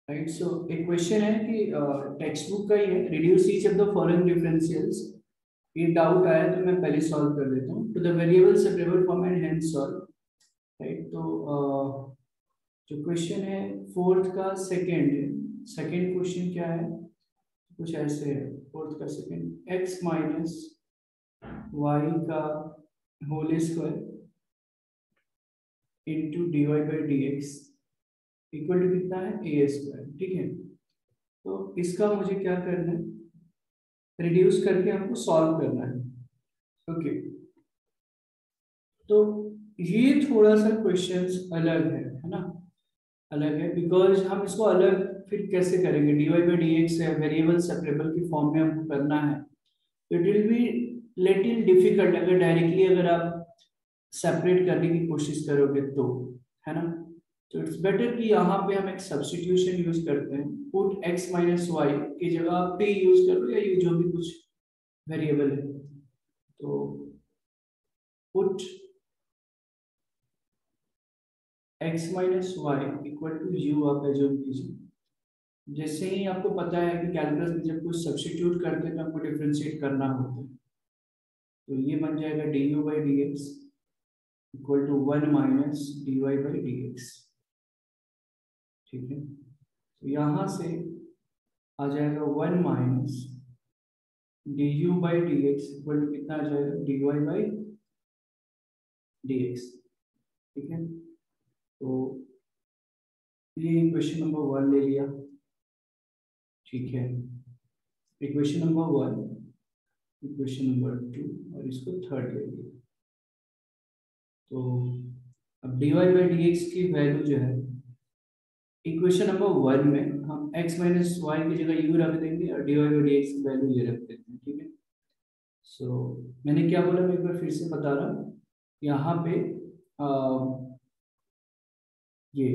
Right. सो एक question है कि टेक्स्ट बुक का ही है, reduce each of the following differentials. ये डाउट आया तो मैं पहले सॉल्व कर देता हूँ। To the variable separable form and hence solve. Right. तो जो क्वेश्चन है फोर्थ का सेकंड, सेकंड क्वेश्चन क्या है, कुछ ऐसे है। फोर्थ का सेकंड, एक्स माइनस वाई का whole square into d y by D x equal to कितना है, ए स्क्वायर। ठीक है। तो इसका मुझे क्या करना है, रिड्यूस करके हमको सॉल्व करना है। ओके। तो ये थोड़ा सा क्वेश्चंस अलग है ना, अलग है बिकॉज हम इसको अलग फिर कैसे करेंगे, d y by D x है, वेरिएबल सेपरेबल की फॉर्म में हमको करना है। It will be little difficult अगर डायरेक्टली अगर आप सेपरेट करने की कोशिश करोगे तो, है ना। तो इट्स बेटर कि यहाँ पे हम एक सब्स्टिट्यूशन यूज करते हैं, पुट एक्स माइनस वाई की जगह आप पी यूज कर लो या ये जो भी कुछ वेरिएबल है। तो put x minus y equal to u आप एज्यूम कीजिए। जैसे ही आपको पता है कि कैलकुलस में जब कुछ सब्स्टिट्यूट करते हैं तो आपको डिफरेंशिएट करना होता है। तो ये बन जाएगा d u by D x equal to 1 minus d y by D x. ठीक है। तो यहाँ से आ जाएगा 1 minus d u by D x equal to कितना आ जाएगा, d y by D x. ठीक है। तो ये इक्वेशन नंबर 1 ले लिया। ठीक है। इक्वेशन नंबर 1, इक्वेशन नंबर 2 और इसको थर्ड ले लिया। तो अब d y by D x की वैल्यू जो है इक्वेशन नंबर 1 में हम x माइनस वाई की जगह u रख देंगे और d y by D x की वैल्यू ये रख देते हैं। ठीक है। सो मैंने क्या बोला, मैं एक बार फिर से बता रहा हूँ। यहाँ पे ये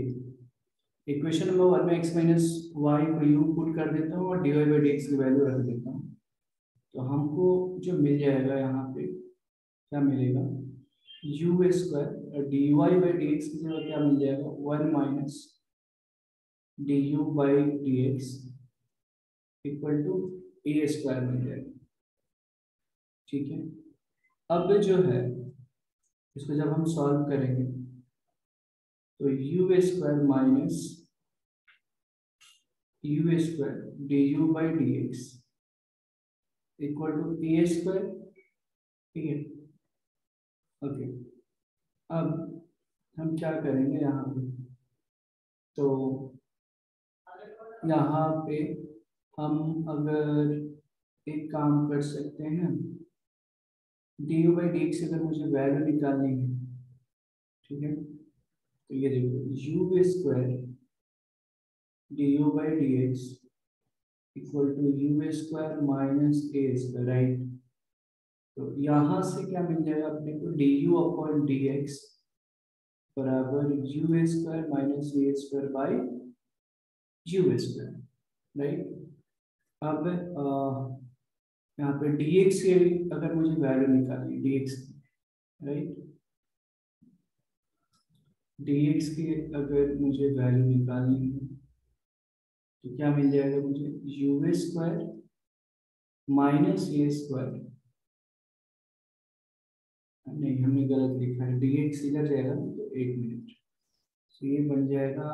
इक्वेशन नंबर 1 में x माइनस वाई को u पुट कर देता हूँ और d y by D x की वैल्यू रख देता हूँ। तो हमको जो मिल जाएगा यहाँ पे क्या मिलेगा, यू स्क्वायर और d y by D x की जगह क्या मिल जाएगा, 1 minus d u by D x equal to a square मिल जाएगा। ठीक है। अब जो है इसको जब हम सॉल्व करेंगे तो u square minus u square d u by D x equal to a square. ठीक है। ओके। अब हम क्या करेंगे यहाँ पे, तो यहाँ पे हम अगर एक काम कर सकते हैं, D u by D x अगर मुझे वैल्यू निकालनी है, ठीक है, तो ये देखो u square d u by D x equal to u square minus a square. Right. तो यहाँ से क्या मिल जाएगा अपने को, d u upon D x बराबर u square minus a square by u square. Right. अब यहाँ पे dx के अगर मुझे वैल्यू निकालनी है, dx, राइट, dx की अगर मुझे वैल्यू निकालनी है तो क्या मिल जाएगा मुझे, you square minus a square, नहीं हमने गलत लिखा है, dx इधर जाएगा तो 1 मिनट। तो ये बन जाएगा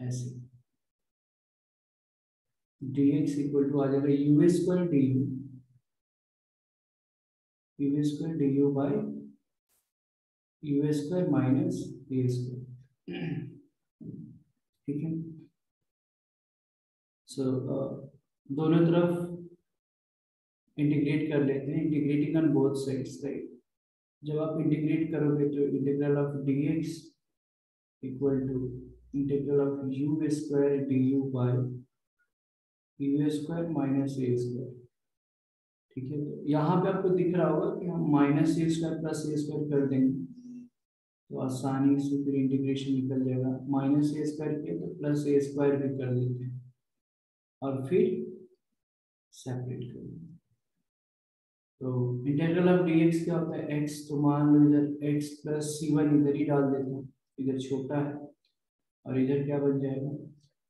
ऐसे, dx इक्वल टू आ जाएगा u square d u square d u by u square minus a square. ठीक है। सो दोनों तरफ इंटीग्रेट कर लेते हैं, integrating on both sides. Right. जब आप इंटीग्रेट करोगे तो integral of d x equal to integral of u square d u by u square minus a square. ठीक है। तो यहाँ पे आपको दिख रहा होगा कि हम minus a square plus a square कर देंगे तो आसानी से फिर इंटीग्रेशन निकल जाएगा। माइनस ए स्क्वायर किया तो प्लस ए स्क्वायर भी कर देते हैं और फिर सेपरेट कर देंगे। तो इंटीग्रल ऑफ dx क्या होता है, x, तो मान लो इधर x प्लस c1 इधर ही डाल देता हूँ, इधर छोटा है और इधर क्या बन जाएगा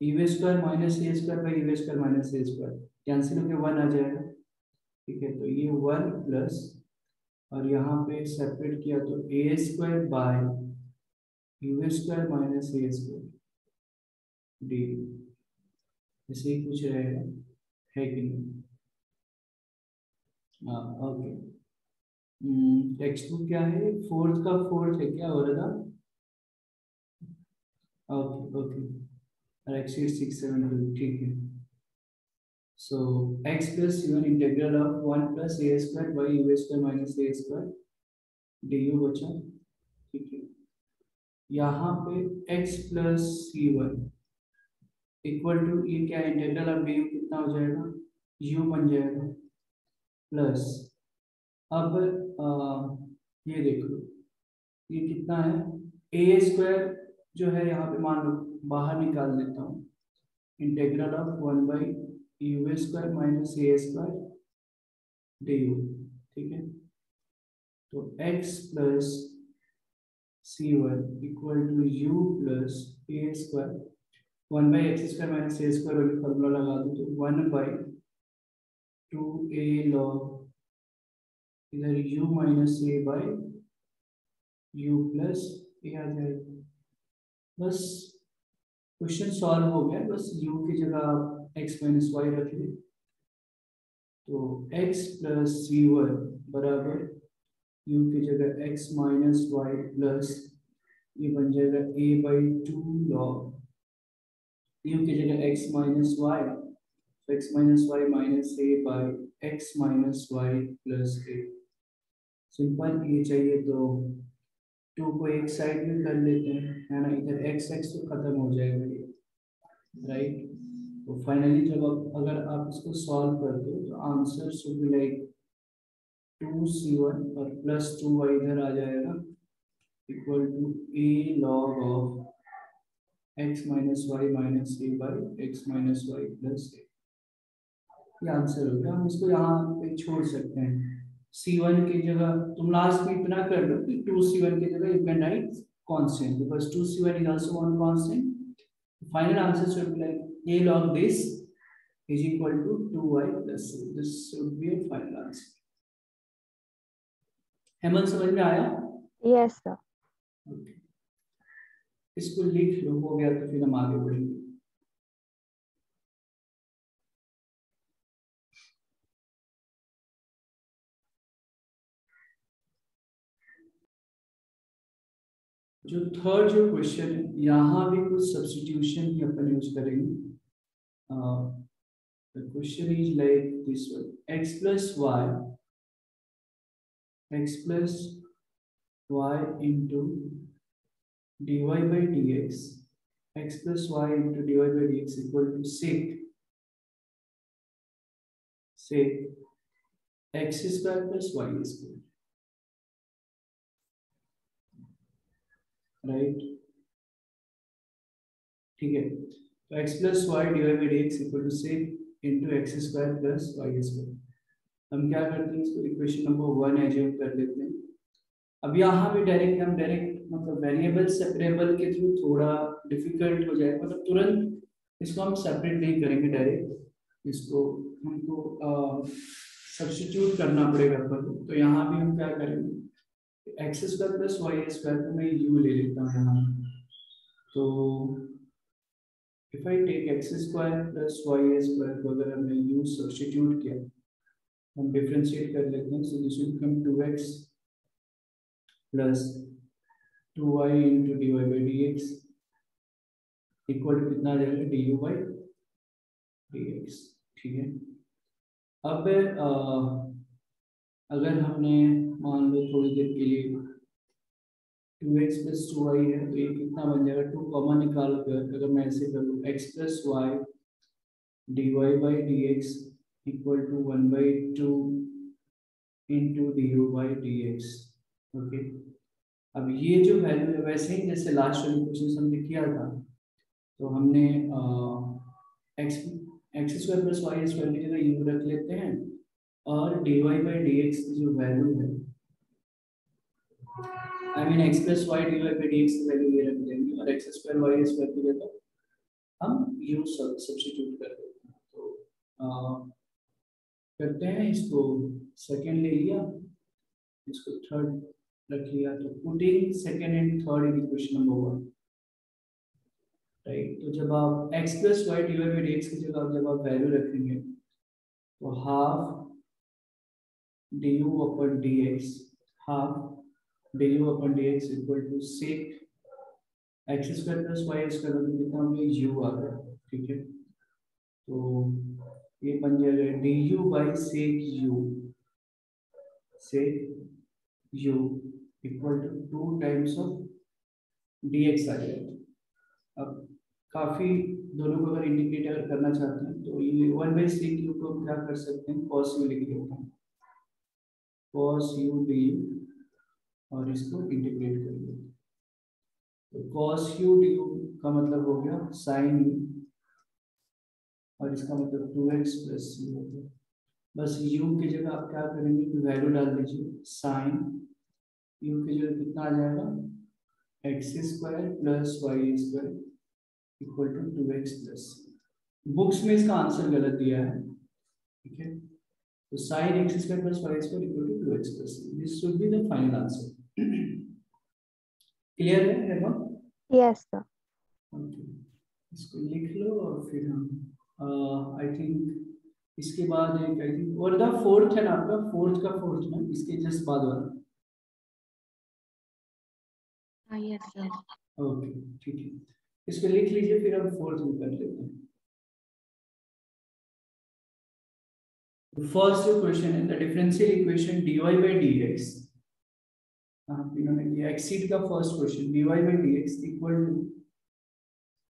e square minus a square by e square minus a square cancel होकर 1 आ जाएगा। ठीक है, तो ये 1 प्लस, और यहाँ पे सेपरेट किया तो a square by u square minus a square d, ऐसे ही कुछ रहेगा, है कि नहीं? हाँ ओके। टेक्स्ट बुक क्या है, फोर्थ का फोर्थ है क्या हो रहा था? ओके ओके, और एक्सीड 672, ठीक है। So x plus one integral of 1 plus a square by u square minus a square d u बचा। ठीक है, यहाँ पे x plus c one equal to, ये क्या इंटीग्रल ऑफ डी यू कितना हो जाएगा, u बन जाएगा, प्लस अब ये देखो ये कितना है, ए स्क्वायर जो है यहाँ पे मान लो बाहर निकाल देता हूँ, integral of 1 by u square minus a square d u. ठीक है, तो x plus c one equal to u plus a square, 1 by x square minus a square वाली फॉर्मूला लगा दो तो 1 बाई 2a लॉग इधर u minus a by u plus a आ जाएगा। बस क्वेश्चन सॉल्व हो गया, बस u की जगह आप x माइनस वाई रख लें, तो x प्लस सी वन बराबर u की जगह x माइनस वाई प्लस ये बन जाएगा a बाई 2 लॉग u की जगह x माइनस वाई, तो x minus y minus a by x minus y plus a. Simple, ये चाहिए तो 2 को एक साइड में कर लेते हैं, है ना, इधर x तो खत्म हो जाएगा ये, राइट। तो फाइनली जब आप अगर आप इसको सॉल्व करते हो तो answer should be like 2c1 और प्लस 2y इधर आ जाएगा equal to a log of x minus y minus a by x minus y plus a. ये आंसर हो गया, हम इसको यहाँ पे छोड़ सकते हैं, c1 की जगह तुम लास्ट में इतना कर लो कि 2c1 की जगह you can write constant because 2c1 is also one constant. Final answer should be like a log this is equal to 2y plus c. This should be a final answer. Hemant समझ में आया? Yes sir. Okay. इसको लिख लो, हो गया तो फिर हम आगे बढ़ेंगे। जो थर्ड जो क्वेश्चन है, यहाँ भी कुछ सब्स्टिट्यूशन ही अपन यूज करेंगे। The question is like this one: x plus y into dy by dx, x plus y into dy by dx equal to sec x square plus y square, right. ठीक है, तो x plus Y divide by dx equal to sec into x square plus y square. हम क्या करते हैं, इसको equation number 1 assume कर लेते हैं। अब यहाँ भी हम डायरेक्ट मतलब वेरिएबल सेपरेबल के थ्रू थोड़ा डिफिकल्ट हो जाएगा, मतलब तुरंत इसको हम सेपरेट नहीं करेंगे डायरेक्ट, इसको हमको सब्स्टिट्यूट करना पड़ेगा अपन को। तो यहाँ भी हम क्या करेंगे, x square plus y square को मैं यू ले लेता हूँ यहाँ, तो if I take x square plus y square को अगर हमने u सब्स्टिट्यूट किया, हम डिफरेंशिएट कर लेते हैं, so this will become 2x plus 2y into dy by dx equal to कितना आ जाएगा, du by dx। ठीक है, अब अगर हमने मान लो थोड़ी देर के लिए 2x plus 2y है, तो ये कितना बन जाएगा, 2 कॉमन निकाल कर अगर मैं ऐसे करूँ x plus y dy by dx equal to 1 by 2 into du by dx। Okay, अब ये जो वैल्यू है वैसे ही जैसे लास्ट वाले क्वेश्चन हमने किया था, तो हमने x square plus y square की जगह यू रख लेते हैं, और dy by dx की जो वैल्यू है I mean x plus y divided by dx की वैल्यू ये रख देंगे, और x स्क्वायर y स्क्वायर की जगह हम यू सब्स्टिट्यूट कर देते हैं। तो करते हैं इसको, सेकेंड ले लिया, इसको थर्ड रख लिया, तो putting second and third in equation number 1, right. तो जब आप x plus Y divide by dx की जगह जब आप वैल्यू रखेंगे तो half du upon dx, half du upon dx equal to sec x square plus y square, मतलब कितना हो गया, u आ गया, ठीक है। तो ये बन जाएगा du by sec u, sec u इक्वल टू 2 टाइम्स ऑफ dx आ जाएगा। अब काफी दोनों को अगर इंटीग्रेट अगर करना चाहते हैं तो ये 1/sec u को हम क्या कर सकते हैं, cos u लिख देते हैं, cos u du, और इसको इंटीग्रेट करिए, तो cos u du का मतलब हो गया sin u, और इसका मतलब 2x प्लस u हो गया। बस u की जगह आप क्या करेंगे कि वैल्यू डाल दीजिए, sin u की जगह कितना आ जाएगा, x square plus y square equal to 2x plus. Books में इसका आंसर गलत दिया है, ठीक है। तो sin x square plus y square equal to 2x plus, this should be the final answer. Clear है हेमा? Yes sir. ओके, इसको लिख लो और फिर हम आई थिंक इसके बाद एक आई थिंक और द फोर्थ है ना आपका, फोर्थ का फोर्थ में इसके जस्ट बाद वाला। Yes sir. ओके ठीक है, इसको लिख लीजिए, फिर हम फोर्थ में कर लेते हैं। फर्स्ट क्वेश्चन है the differential equation dy by dx, इन्होंने लिया एक्सीड का first question, dy by dx equal to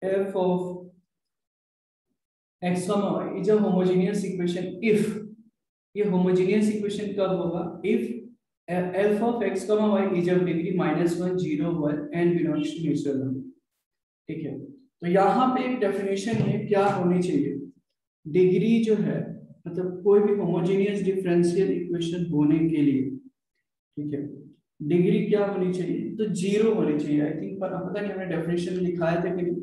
f of x comma y is a homogeneous equation if, ये होमोजेनियस इक्वेशन कब होगा, if f of x comma y is of degree -1 0 1 and belongs to natural number, ठीक है। तो यहाँ पे एक definition है क्या होनी चाहिए, डिग्री जो है मतलब कोई भी होमोजेनियस डिफरेंशियल इक्वेशन होने के लिए, ठीक है, डिग्री क्या होनी चाहिए, तो 0 होनी चाहिए। आई थिंक पता नहीं हमने डेफिनेशन लिखाया था कि नहीं,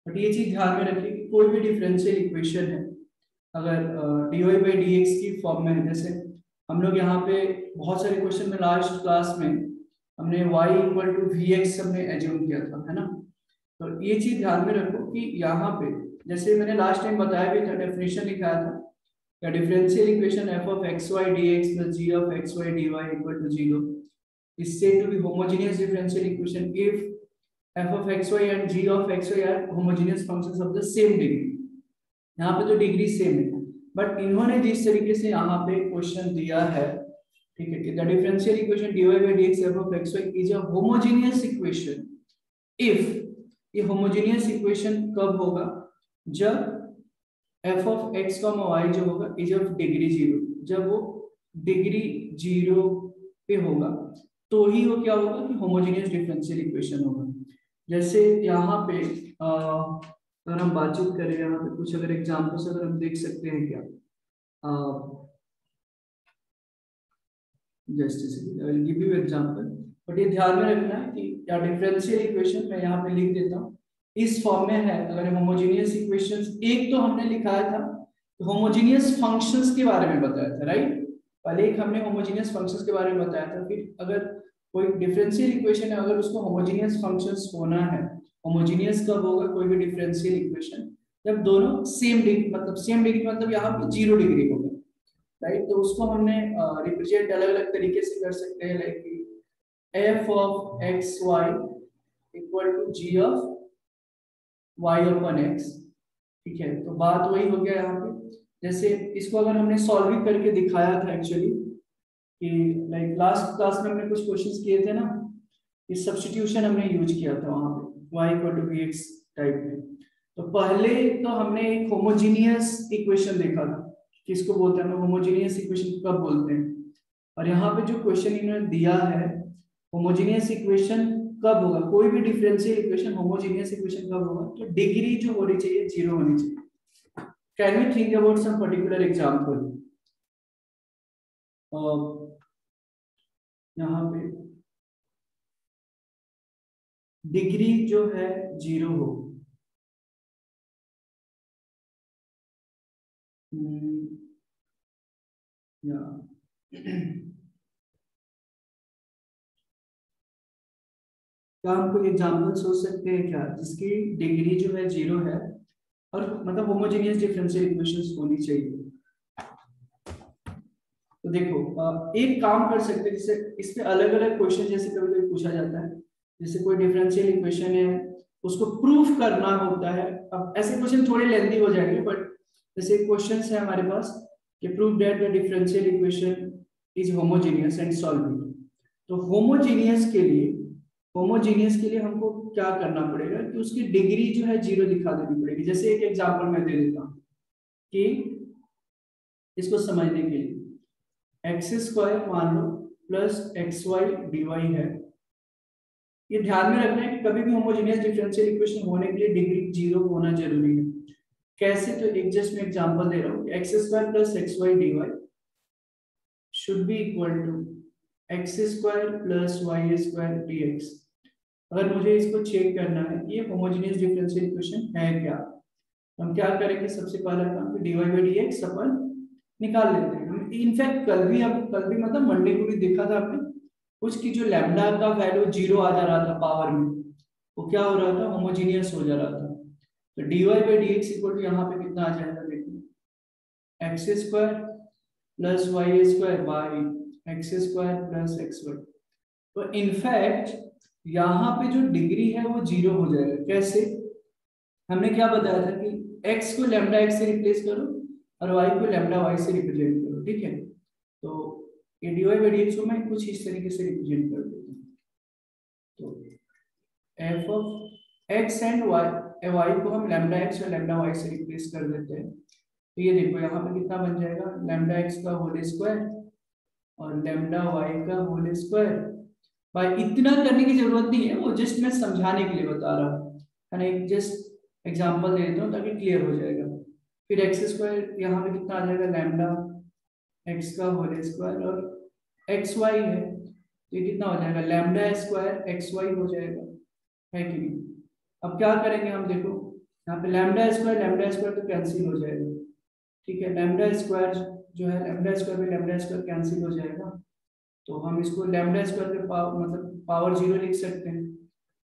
बट ये चीज ध्यान में रखिए कि कोई भी डिफरेंशियल इक्वेशन है अगर dy by dx की फॉर्म में है, जैसे हम लोग यहाँ पे बहुत सारे क्वेश्चन में लास्ट क्लास में हमने y इक्वल टू vx हमने एज्यूम किया था, है ना। तो ये चीज ध्यान में रखो कि यहाँ पे जैसे मैंने लास्ट टाइम बताया भी था, डेफिनेशन लिखाया था, the differential equation f of xy dx plus g of xy dy equal to 0 is said to be homogeneous differential equation if f of xy and g of xy are homogeneous functions of the same degree। यहाँ पे तो degree same है, but इन्होंने जिस तरीके से यहाँ पे क्वेश्चन दिया है, ठीक है, कि the differential equation dy by dx f of xy is a homogeneous equation if, ये homogeneous equation कब होगा, जब f of x comma y जो होगा इज ऑफ डिग्री 0, जब वो डिग्री 0 पे होगा तो ही वो क्या होगा कि होमोजेनियस डिफरेंशियल इक्वेशन होगा। जैसे यहाँ पे अगर हम बातचीत करें, यहाँ पे कुछ अगर एग्जांपल्स अगर हम देख सकते हैं क्या, just I will give you example, but ये ध्यान में रखना है कि क्या डिफरेंशियल इक्वेशन मैं यहाँ पे लिख देता हूँ इस फॉर्म में है। अगर होमोजेनियस इक्वेशंस एक तो हमने लिखाया था होमोजेनियस फंक्शंस के बारे में बताया था, राइट, पहले एक हमने होमोजेनियस फंक्शंस के बारे में बताया था। फिर अगर कोई डिफरेंशियल इक्वेशन है अगर उसको होमोजेनियस फंक्शंस होना है, होमोजेनियस कब होगा कोई भी डिफरेंशियल इक्वेशन, जब दोनों सेम डिग्री, मतलब सेम डिग्री मतलब यहाँ पे 0 डिग्री होगा, राइट। तो उसको हमने रिप्रेजेंट अलग अलग तरीके से कर सकते हैं, like f of x y equal to g of y upon x, ठीक है। तो बात वही हो गया यहाँ पे, जैसे इसको अगर हमने सॉल्व भी करके दिखाया था एक्चुअली, कि लाइक लास्ट क्लास में हमने कुछ क्वेश्चंस किए थे ना, कि सब्स्टिट्यूशन हमने यूज किया था वहां पे y equal to bx type में। तो पहले तो हमने एक होमोजेनियस इक्वेशन देखा था, किसको बोलते हैं, होमोजेनियस इक्वेशन कब बोलते हैं, और यहाँ पे जो क्वेश्चन इन्होंने दिया है होमोजेनियस इक्वेशन कब होगा, कोई भी डिफरेंशियल इक्वेशन होमोजेनियस इक्वेशन कब होगा, तो डिग्री जो होनी चाहिए 0 होनी चाहिए। Can we think about some particular example, यहाँ पे डिग्री जो है 0 हो, क्या हम कोई एग्जाम्पल सोच सकते हैं क्या जिसकी डिग्री जो है 0 है और मतलब होमोजेनियस डिफरेंशियल इक्वेशंस होनी चाहिए? तो देखो एक काम कर सकते हैं, जैसे इस पे अलग अलग क्वेश्चन जैसे कभी कभी पूछा जाता है, जैसे कोई डिफरेंशियल इक्वेशन है उसको प्रूफ करना होता है। अब ऐसे क्वेश्चन थोड़े लेंथी हो जाएंगे, बट जैसे क्वेश्चन है हमारे पास कि prove that the differential equation is homogeneous and solvable. तो होमोजेनियस के लिए हमको क्या करना पड़ेगा कि उसकी डिग्री जो है 0 दिखा देनी पड़ेगी। जैसे एक एग्जांपल मैं दे देता हूँ कि इसको समझने के लिए एक्स स्क्वायर मान लो plus x y d y है। ये ध्यान में रखना है कि कभी भी होमोजेनियस डिफरेंशियल इक्वेशन होने के लिए डिग्री 0 होना जरूरी है। कैसे? तो एक जस्ट मैं एग्जांपल दे रहा हूँ, x square plus x y d y should be equal to x square plus y square d x. अगर मुझे इसको चेक करना है कि ये होमोजेनियस डिफरेंशियल इक्वेशन है क्या, हम क्या करेंगे? सबसे पहला काम d y by D x अपन निकाल लेते हैं। इनफैक्ट कल भी मतलब मंडे को भी देखा था आपने, उसकी जो लैम्डा का वैल्यू 0 आ जा रहा था पावर में, वो क्या हो रहा था? होमोजेनियस हो जा रहा था। तो dy by D x equal to यहाँ पे कितना आ जाएगा? देखिए x square plus y square by x square plus x y. तो इनफैक्ट यहाँ पे जो डिग्री है वो 0 हो जाएगा। कैसे? हमने क्या बताया था कि x को लैम्डा x से रिप्लेस करो और y को लैम्डा y से रिप्रेजेंट करो, ठीक है? तो ये dy बाई डी एक्स को मैं कुछ इस तरीके से रिप्रेजेंट कर देता हूँ। तो f of x and y को हम लैम्डा x और लैम्डा y से रिप्लेस कर देते हैं। तो ये देखो यहाँ पे कितना बन जाएगा? लैम्डा x का होल स्क्वायर और लैम्डा y का होल स्क्वायर। भाई इतना करने की जरूरत नहीं है, वो जस्ट मैं समझाने के लिए बता रहा हूँ, एक जस्ट एग्जांपल दे देता हूँ ताकि क्लियर हो जाएगा। फिर एक्स स्क्वायर यहाँ पे कितना आ जाएगा? लैम्डा एक्स का होल स्क्वायर और एक्स वाई है तो ये कितना हो जाएगा? लैम्डा स्क्वायर एक्स वाई हो जाएगा, है कि नहीं? अब क्या करेंगे हम? देखो यहाँ पे लैम्डा स्क्वायर तो कैंसिल हो जाएगा, ठीक है? लैम्डा स्क्वायर जो है लैम्डा स्क्वायर में लैम्डा स्क्वायर कैंसिल हो जाएगा, तो हम इसको लैम्डा स्क्वायर के मतलब पावर 0 लिख सकते हैं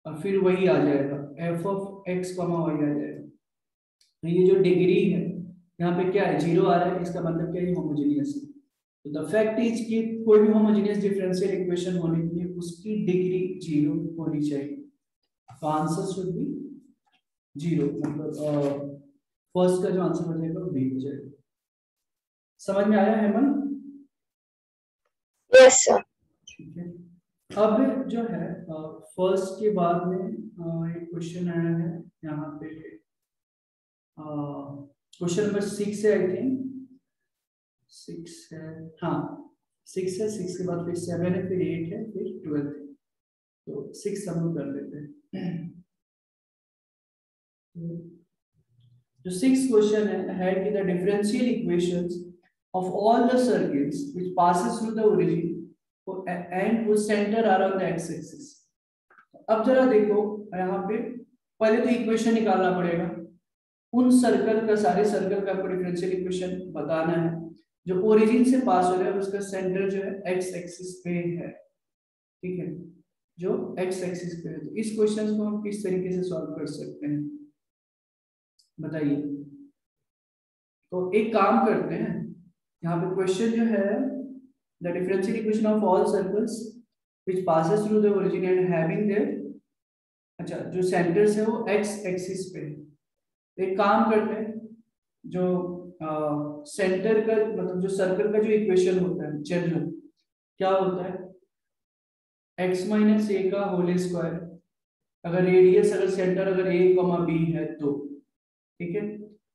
और फिर वही आ जाएगा f of x comma y आ जाएगा। तो ये जो डिग्री है यहाँ पे क्या है? 0 आ रहा है, इसका मतलब क्या है? होमोजेनियस है। तो द फैक्ट इज कि कोई भी होमोजेनियस डिफरेंशियल इक्वेशन होने के लिए उसकी डिग्री 0 होनी चाहिए। तो आंसर शुड बी 0, मतलब फर्स्ट का जो आंसर हो जाएगा वो बी हो जाएगा। समझ में आया हेमंत? Yes sir. ठीक है। अब जो है फर्स्ट के बाद में एक क्वेश्चन आया है यहाँ पे, क्वेश्चन नंबर 6 है, आई थिंक 6 है, हाँ 6 है। 6 के बाद फिर 7 है, फिर 8 है, फिर 12 है। तो 6 हम लोग कर लेते हैं। जो 6 क्वेश्चन है कि the differential equations of all the circles which passes through the origin and whose center are on the x axis। अब जरा देखो यहाँ पे पहले तो इक्वेशन निकालना पड़ेगा। उन सर्कल का, सारे सर्कल का आपको डिफरेंशियल इक्वेशन बताना है जो ओरिजिन से पास हो रहा है, उसका सेंटर जो है एक्स एक्सिस पे है, ठीक है? जो एक्स एक्सिस पे है। तो इस क्वेश्चन को हम किस तरीके से सॉल्व कर सकते हैं बताइए? तो एक काम करते हैं, यहाँ पे क्वेश्चन जो है the differential equation of all circles which passes through the origin and having their, अच्छा जो सेंटर्स है वो एक्स एक्सिस पे है। एक काम करते हैं, जो सेंटर का मतलब जो सर्कल का जो इक्वेशन होता है जनरल क्या होता है? x माइनस ए का होल स्क्वायर, अगर रेडियस, अगर सेंटर अगर a कॉमा b है तो, ठीक है?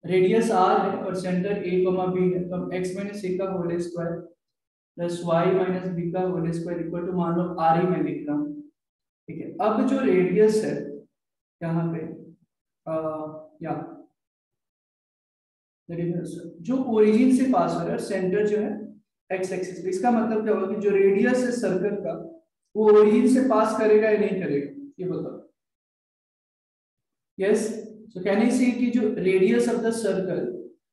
रेडियस r है और सेंटर a कॉमा b है, तो हम x माइनस ए का whole square plus y minus b का होल स्क्वायर इक्वल टू मान लो r ही मैं लिख रहा हूँ, ठीक है? अब जो रेडियस है यहाँ पे या जो ओरिजिन से पास हो रहा है, सेंटर जो है एक्स एक्सिस पे, इसका मतलब क्या होगा कि जो रेडियस है सर्कल का वो ओरिजिन से पास करेगा या नहीं करेगा, ये बताओ? Yes. So can you see कि जो radius of the circle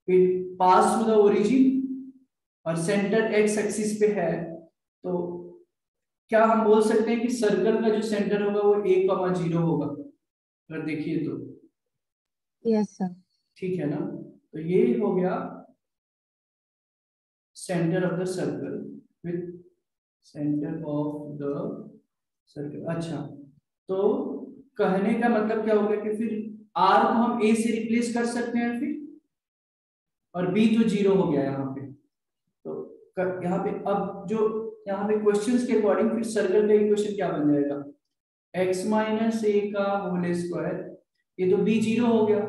it pass through the origin और सेंटर एक्स एक्सिस पे है, तो क्या हम बोल सकते हैं कि सर्कल का जो सेंटर होगा वो 1,0 होगा? अगर देखिए तो Yes, sir. ठीक है ना, तो ये हो गया centre of the circle with centre of the circle. अच्छा, तो कहने का मतलब क्या हो गया कि फिर आर को हम ए से रिप्लेस कर सकते हैं फिर, और बी तो 0 हो गया यहाँ पे, तो यहाँ पे अब जो यहाँ पे क्वेश्चंस के अकॉर्डिंग फिर सर्कल का इक्वेशन क्या बन जाएगा, x माइनस ए का होल स्क्वायर, ये तो b 0 हो गया,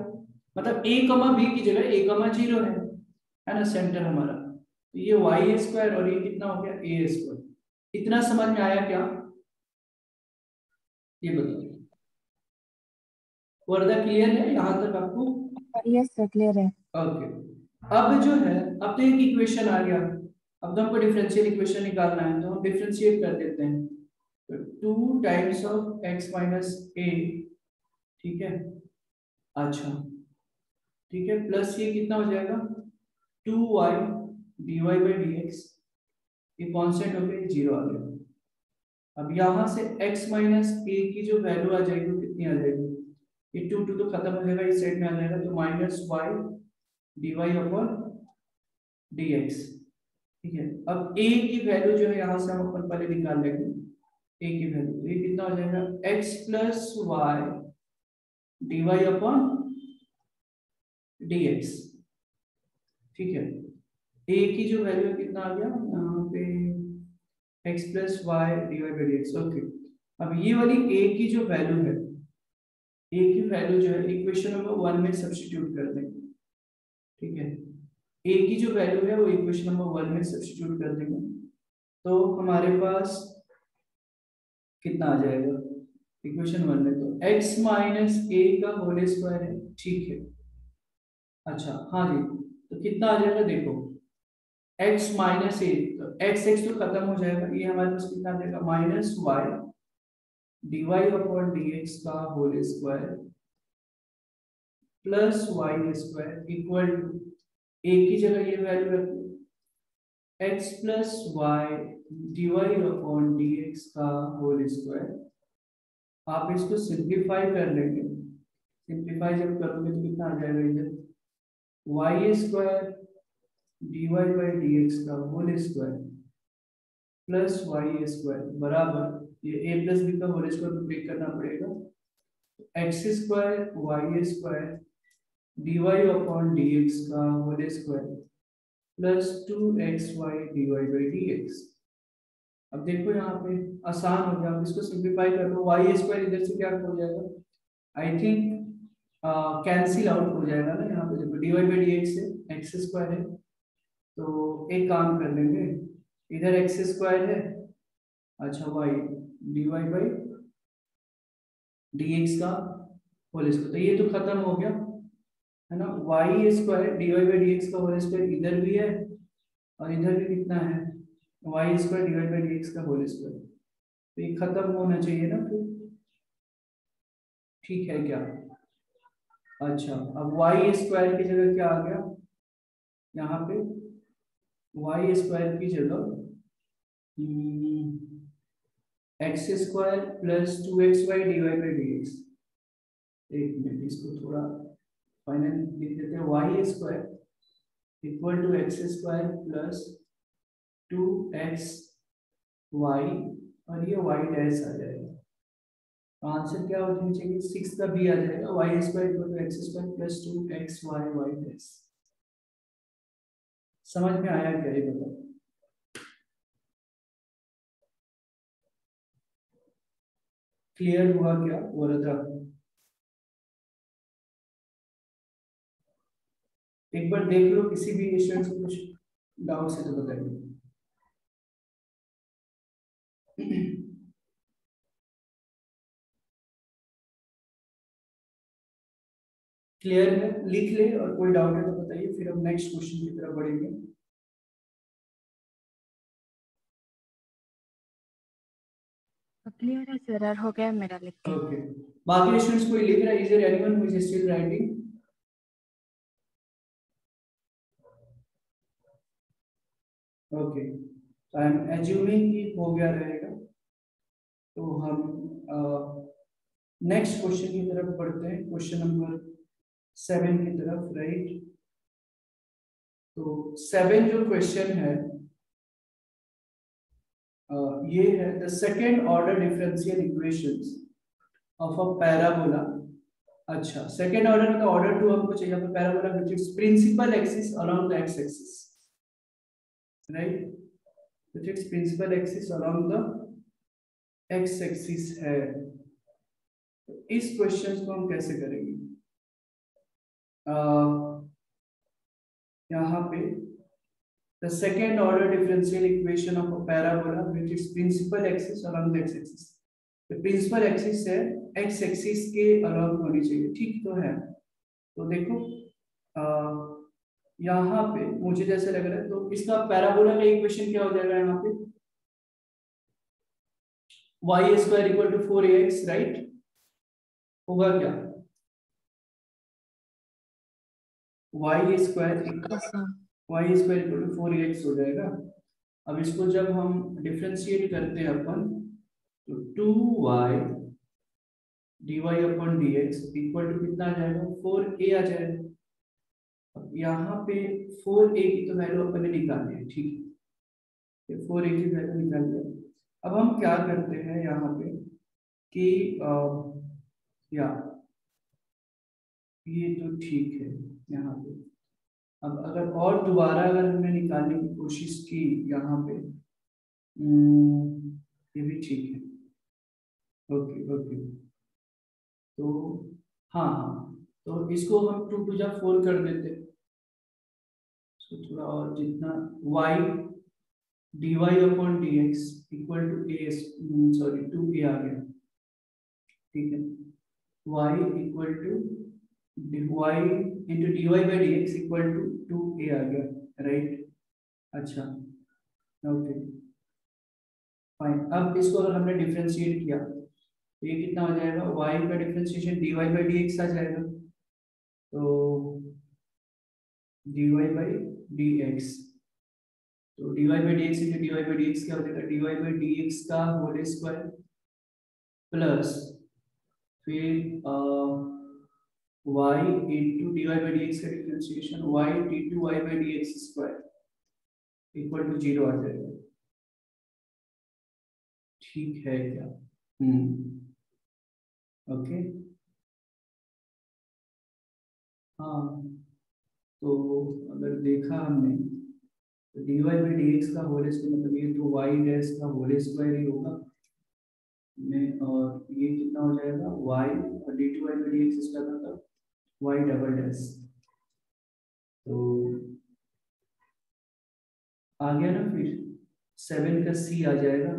मतलब a कमा b की जगह a कमा 0 है ना सेंटर हमारा, तो ये y स्क्वायर और ये कितना हो गया a स्क्वायर। इतना समझ में आया क्या, ये बताओ, वर्दा क्लियर है यहाँ तक आपको? Yes, sir. Clear है. ओके, अब जो है, अब तो एक इक्वेशन आ गया, अब तो हमको डिफरेंशियल इक्वेशन निकालना है, तो हम डिफरेंशिएट कर देते हैं, तो 2 टाइम्स ऑफ x माइनस ए, ठीक है, अच्छा ठीक है, प्लस ये कितना हो जाएगा 2y dy by D x, ये कॉन्स्टेंट हो गया, ये 0 आ गया। अब यहाँ से x माइनस ए की जो वैल्यू आ जाएगी वो कितनी आ जाएगी, ये 2 2 तो खत्म हो जाएगा, इस साइड में आ जाएगा, तो minus y dy upon dx, ठीक है। अब a की वैल्यू जो है यहाँ से हम अपन पहले निकाल लेंगे, a की वैल्यू, तो ये कितना हो जाएगा x plus y dy upon dx, ठीक है। a की जो वैल्यू है कितना आ गया यहाँ पे x plus y d y by D x, okay. अब ये वाली a की जो वैल्यू है, a की वैल्यू जो है इक्वेशन नंबर 1 में सब्स्टिट्यूट कर देंगे, ठीक है। a की जो वैल्यू है वो इक्वेशन नंबर 1 में सब्स्टिट्यूट कर देंगे, तो हमारे पास कितना आ जाएगा इक्वेशन 1 में, तो x माइनस ए का होल स्क्वायर है, ठीक है। अच्छा हाँ जी, तो कितना आ जाएगा देखो, x माइनस ए, तो x x तो खत्म हो जाएगा, ये हमारे पास कितना आ जाएगा minus y d y upon D x का whole square plus y square equal to, a की जगह ये वैल्यू रखो x plus y d y upon D x का होल स्क्वायर, आप इसको सिंप्लीफाई कर लेंगे, सिंप्लीफाई जब करोगे तो कितना आ जाएगा इधर y square d y by D x का whole square plus y square बराबर ये a प्लस बी का होल स्क्वायर ब्रेक करना पड़ेगा, x square y square d y upon D x का whole square plus 2xy dy by D x. अब देखो यहाँ पे आसान हो गया, अब इसको सिंप्लीफाई कर लो, वाई स्क्वायर इधर से क्या हो जाएगा, आई थिंक कैंसिल आउट हो जाएगा ना, यहाँ पे देखो dy बाई डी एक्स है, एक्स स्क्वायर है, तो एक काम कर लेंगे, इधर एक्स स्क्वायर है, अच्छा y d y by D x का होल स्क्वायर, तो ये तो खत्म हो गया है ना, y square d y by D x का होल स्क्वायर इधर भी है और इधर भी कितना है y square d y by D x का होल स्क्वायर, तो ये खत्म होना चाहिए ना फिर, ठीक है क्या। अच्छा अब वाई स्क्वायर की जगह क्या आ गया, यहाँ पे वाई स्क्वायर की जगह x square plus 2xy d y by D x, एक मिनट इसको थोड़ा फाइनल लिख देते हैं, y square equal to x square plus 2xy और ये y डैश आ जाएगा, तो आंसर क्या होना चाहिए 6 का बी आ जाएगा, y square equal to x square plus 2xy y dash. समझ में आया क्या, ये बताओ, क्लियर हुआ क्या वरदा? एक बार देख लो, किसी भी स्टूडेंट को कुछ डाउट है तो बताइए। क्लियर है, लिख ले, और कोई डाउट है तो बताइए, फिर हम नेक्स्ट क्वेश्चन की तरफ बढ़ेंगे। क्लियर है सर, हो गया मेरा लिख के। ओके, बाकी स्टूडेंट्स कोई लिख रहा है, is there anyone who is still writing? Okay, I am assuming कि हो गया रहेगा। तो हम नेक्स्ट क्वेश्चन की तरफ बढ़ते हैं, क्वेश्चन नंबर 7 की तरफ, राइट। तो 7 जो क्वेश्चन है ये है, the second order differential equations of a parabola. अच्छा, सेकेंड ऑर्डर मतलब ऑर्डर 2 हमको चाहिए, parabola which is principal axis along the x axis, right, which is principal axis along the x axis है। तो इस क्वेश्चन को हम कैसे करेंगे? यहाँ पे the second order differential equation of a parabola which is principal axis along the x axis, the principal axis है x axis के along होनी चाहिए, ठीक तो है। तो देखो यहाँ पे मुझे जैसे लग रहा है, तो इसका पैराबोला का इक्वेशन क्या हो जाएगा यहाँ पे, y square equal to 4ax, right, होगा क्या, y square Yes, sir. y square equal to 4ax हो जाएगा। अब इसको जब हम डिफरेंशिएट करते हैं अपन, तो 2y dy upon dx equal to कितना आ जाएगा, 4a आ जाएगा। अब यहाँ पे 4a की तो वैल्यू अपन ने निकाली है, ठीक है, 4a की वैल्यू निकाल लिया। अब हम क्या करते हैं यहाँ पे कि या ये तो ठीक है यहाँ पे। अब अगर और दोबारा अगर हमने निकालने की कोशिश की यहाँ पे, ये भी ठीक है, ओके ओके। तो हाँ हाँ, तो इसको हम 2 टू जा 4 कर देते, तो थोड़ा और जितना y dy upon dx equal to a, sorry 2a आ गया, ठीक है, y equal to y into dy by dx equal to 2a आ गया, राइट। अच्छा, ओके फाइन। अब इसको अगर हमने डिफरेंशिएट किया तो ये कितना हो जाएगा, y का डिफरेंशिएशन dy बाई dx आ जाएगा, तो dy बाई dx, तो dy by dx into dy by dx क्या हो जाएगा, dy बाई dx का होल स्क्वायर प्लस फिर y into dy by dx का differentiation y d2 y by dx square equal to 0 आ जाएगा, ठीक है क्या? ओके, हाँ, तो अगर देखा हमने तो dy बाई dx का होल स्क्वायर मतलब ये तो y डैश का होल स्क्वायर ही होगा में, और ये कितना हो जाएगा y और d2 y बाई dx इसका मतलब y डबल डैश, तो आ गया ना, फिर 7 का c आ जाएगा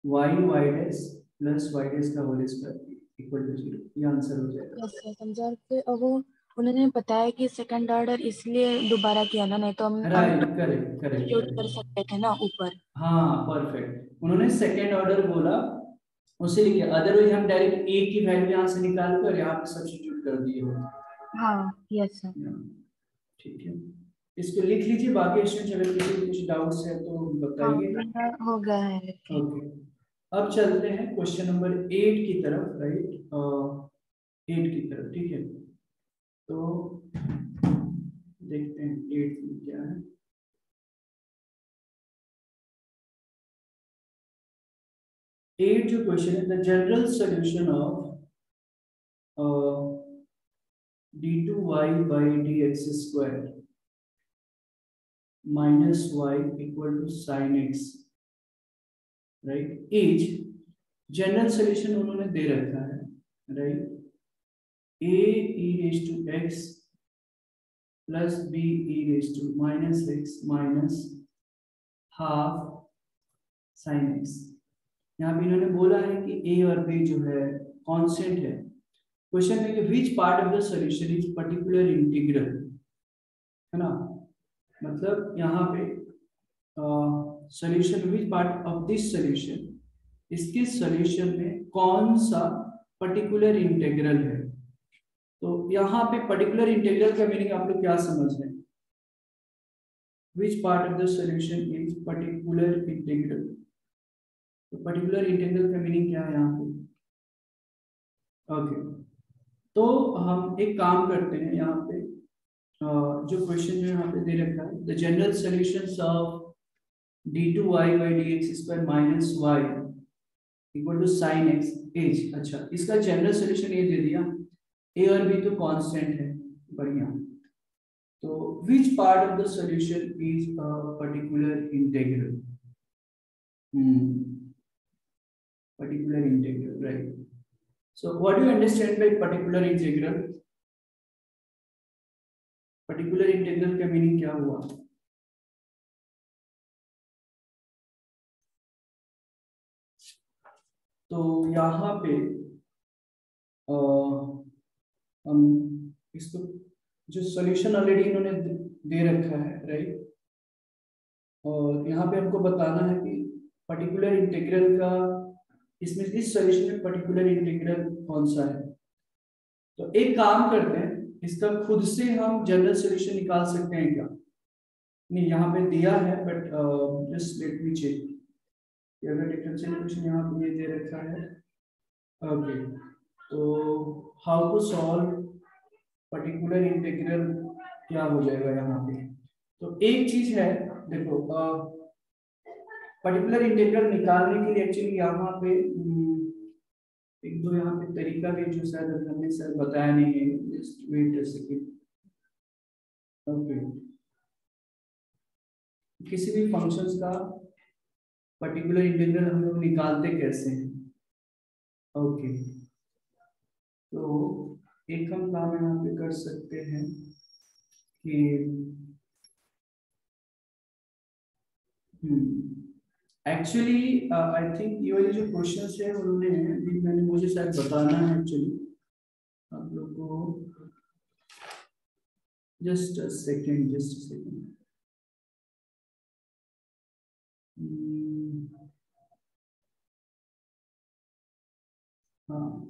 y dash plus y dash का होल स्क्वायर इक्वल टू 0, ये आंसर हो जाएगा। Yes, sir. समझा के अब वो उन्होंने बताया कि सेकंड ऑर्डर इसलिए दोबारा किया ना, नहीं तो हम राइट, करेक्ट करेक्ट यूज कर करेक्ट, सकते थे ना ऊपर। हाँ परफेक्ट, उन्होंने सेकेंड ऑर्डर बोला उसे लिखे, अदरवाइज हम डायरेक्ट ए की वैल्यू यहाँ से निकाल कर यहाँ पे सब्स्टिट्यूट कर दिए होते। हाँ, यस सर। ठीक है, इसको लिख लीजिए, बाकी स्टूडेंट्स अगर किसी को कुछ डाउट्स है तो हाँ, बताइए। मेरा हो गया है लिख के। ओके, अब चलते हैं क्वेश्चन नंबर 8 की तरफ, राइट, 8 की तरफ, ठीक है। तो देखते हैं 8 में क्या है। 8 जो क्वेश्चन है, the general solution of d2y by dx square minus y equal to sin x, right, is general solution उन्होंने दे रखा है, right, a e raised to x plus b e raised to minus x minus half sin x। यहाँ पे इन्होंने बोला है कि a और b जो है कांस्टेंट है। क्वेश्चन है कि which part of the solution is particular integral, है ना, मतलब यहाँ पे solution which part of this solution, इसके सॉल्यूशन में कौन सा पर्टिकुलर इंटीग्रल है। तो यहाँ पे पर्टिकुलर इंटीग्रल का मीनिंग आप लोग क्या समझ रहे हैं, which part of the solution is particular integral? तो पर्टिकुलर इंटीग्रल का मीनिंग क्या है यहाँ पे? ओके, तो हम एक काम करते हैं यहाँ पे, जो क्वेश्चन जो यहाँ पे दे रखा है, the general solutions of d2y by dx square minus y equal to sin x is, अच्छा इसका जनरल सॉल्यूशन ये दे दिया, a और b तो कांस्टेंट है, बढ़िया। तो which part of the solution is a particular integral? Particular integral, right? So what do you understand by particular integral? Particular integral का मीनिंग क्या हुआ? तो यहाँ पे हम इसको जो सॉल्यूशन ऑलरेडी इन्होंने दे रखा है, राइट, और यहाँ पे हमको बताना है कि पर्टिकुलर इंटीग्रल का, इसमें इस सॉल्यूशन में पर्टिकुलर इंटीग्रल कौन सा है। तो एक काम करते हैं, इसका खुद से हम जनरल सॉल्यूशन निकाल सकते हैं क्या? नहीं, यहाँ पे दिया है, but just let me check. अगर डिफरेंशियल इक्वेशन यहाँ पे ये दे रखा है, ओके, तो how to solve particular integral क्या हो जाएगा यहाँ पे? तो एक चीज है, देखो पर्टिकुलर इंटीग्रल निकालने के लिए एक्चुअली यहाँ पे एक दो यहाँ पे तरीका भी जो शायद हमने सर बताया नहीं है, just wait a second. Okay, किसी भी फंक्शंस का पर्टिकुलर इंटीग्रल हम लोग निकालते कैसे हैं? ओके, तो एक हम काम यहाँ पे कर सकते हैं कि एक्चुअली आई थिंक ये वाले जो क्वेश्चंस है मैंने मुझे शायद बताना है एक्चुअली आप लोग को। जस्ट अ सेकंड, हाँ,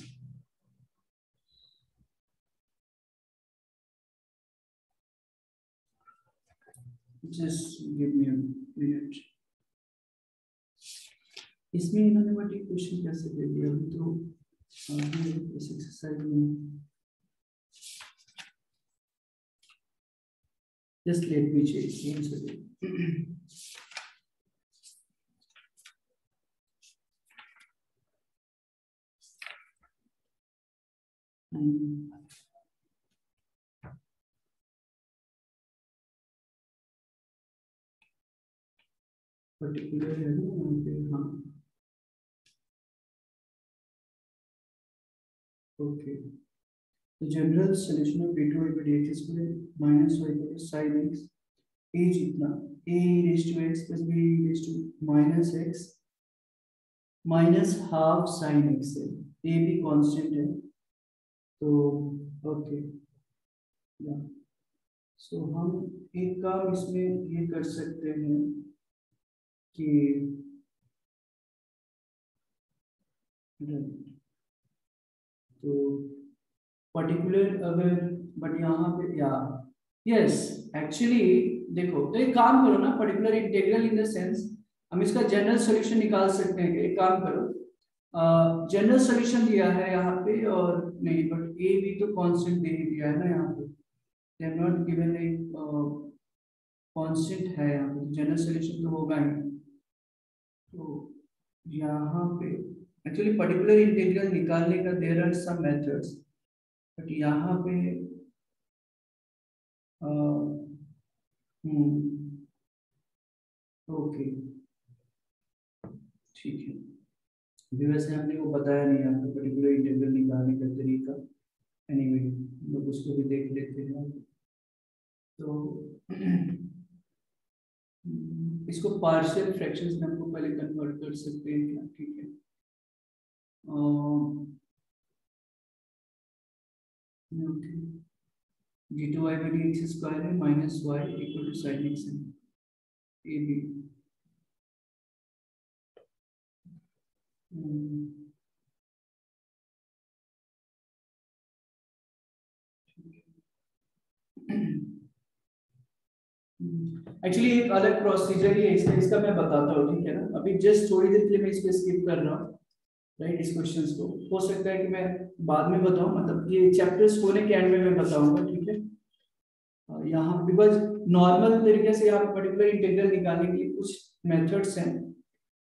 just give me a minute. इसमें इन्होंने बट एक क्वेश्चन कैसे दे दिया, अभी तो इस एक्सरसाइज में, just let me check 1 second. Particular है ना यहाँ पे, हाँ, okay. The general solution of d2 by dx square minus y equal to sin x a जितना a raised to x plus b raised to minus x minus half sin x है, a भी constant है, तो okay, सो हम एक काम इसमें ये कर सकते हैं कि तो पर्टिकुलर अगर, बट यहाँ पे या यस एक्चुअली देखो, तो एक काम करो ना, particular integral in the sense हम इसका जनरल सॉल्यूशन निकाल सकते हैं। एक काम करो, जनरल सॉल्यूशन दिया है यहाँ पे, और नहीं बट ए भी तो कांस्टेंट दे ही दिया है ना यहाँ पे, they have not given a constant है यहाँ पे, जनरल सॉल्यूशन तो होगा ही। तो यहाँ पे एक्चुअली पर्टिकुलर इंटीग्रल निकालने का there are some methods, but यहाँ पे ओके, ठीक है, अभी वैसे हमने वो बताया नहीं आपको पर्टिकुलर इंटीग्रल निकालने का तरीका, एनीवे लोग उसको भी देख लेते हैं। तो इसको पार्शियल फ्रैक्शंस में हमको पहले कन्वर्ट कर सकते हैं क्या? ठीक है, okay, d2y by dx square है minus y equal to sin x है, ए बी, एक्चुअली एक अलग प्रोसीजर ही है इसका, इसका मैं बताता हूँ, ठीक है ना। अभी जस्ट थोड़ी देर के लिए मैं इसको स्किप कर रहा हूँ, राइट, इस क्वेश्चंस को। हो सकता है कि मैं बाद में बताऊं, मतलब ये चैप्टर्स होने के एंड में मैं बताऊंगा, ठीक है। यहाँ बिकॉज नॉर्मल तरीके से यहाँ पर्टिकुलर इंटीग्रल निकालने के लिए कुछ मेथड्स हैं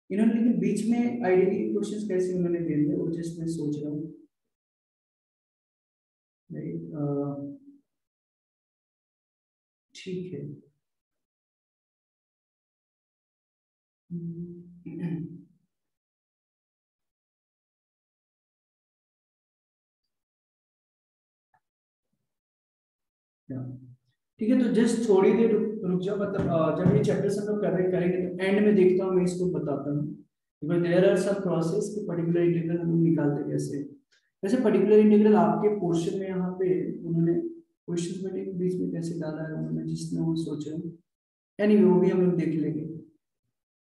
इन्होंने, लेकिन बीच में आइडियली क्वेश्चंस कैसे उन्होंने दे दिए वो जस्ट मैं सोच रहा हूँ, राइट। ठीक है। ठीक है, तो जस्ट थोड़ी देर रुक जाओ, मतलब जब ये चैप्टर्स हम लोग करेंगे तो एंड में देखता हूँ, मैं इसको बताता हूँ, because there are some process कि पर्टिकुलर इंटीग्रल हम लोग निकालते कैसे। वैसे पर्टिकुलर इंटीग्रल आपके पोर्शन में यहाँ पे उन्होंने क्वेश्चन में के बीच में कैसे डाला है उन्होंने, जिसने वो सोचा है, एनीवे वो भी हम लोग देख लेंगे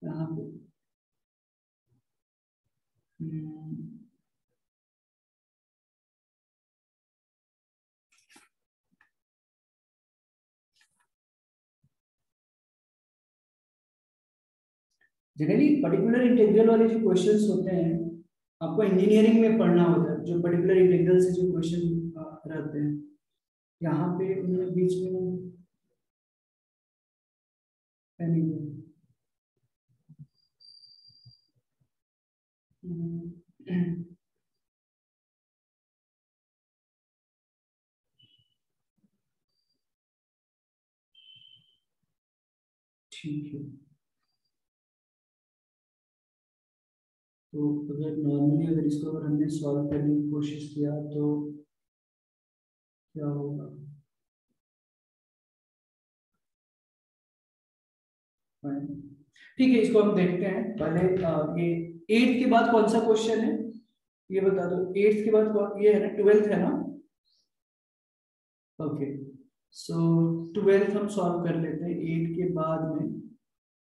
यहाँ पे। जनरली पर्टिकुलर इंटीग्रल वाले जो क्वेश्चंस होते हैं आपको इंजीनियरिंग में पढ़ना होता है, जो पर्टिकुलर इंटीग्रल से जो क्वेश्चन रहते हैं यहाँ पे उन्होंने बीच में anyway, ठीक है। तो अगर नॉर्मली अगर इसको अगर हमने सॉल्व करने की कोशिश किया तो क्या होगा, ठीक है, इसको हम देखते हैं पहले। ये 8 के बाद कौन सा क्वेश्चन है ये बता दो। 8 के बाद कौन, ये है ना 12th है ना, ओके। सो 12th हम सॉल्व कर लेते हैं, 8 के बाद में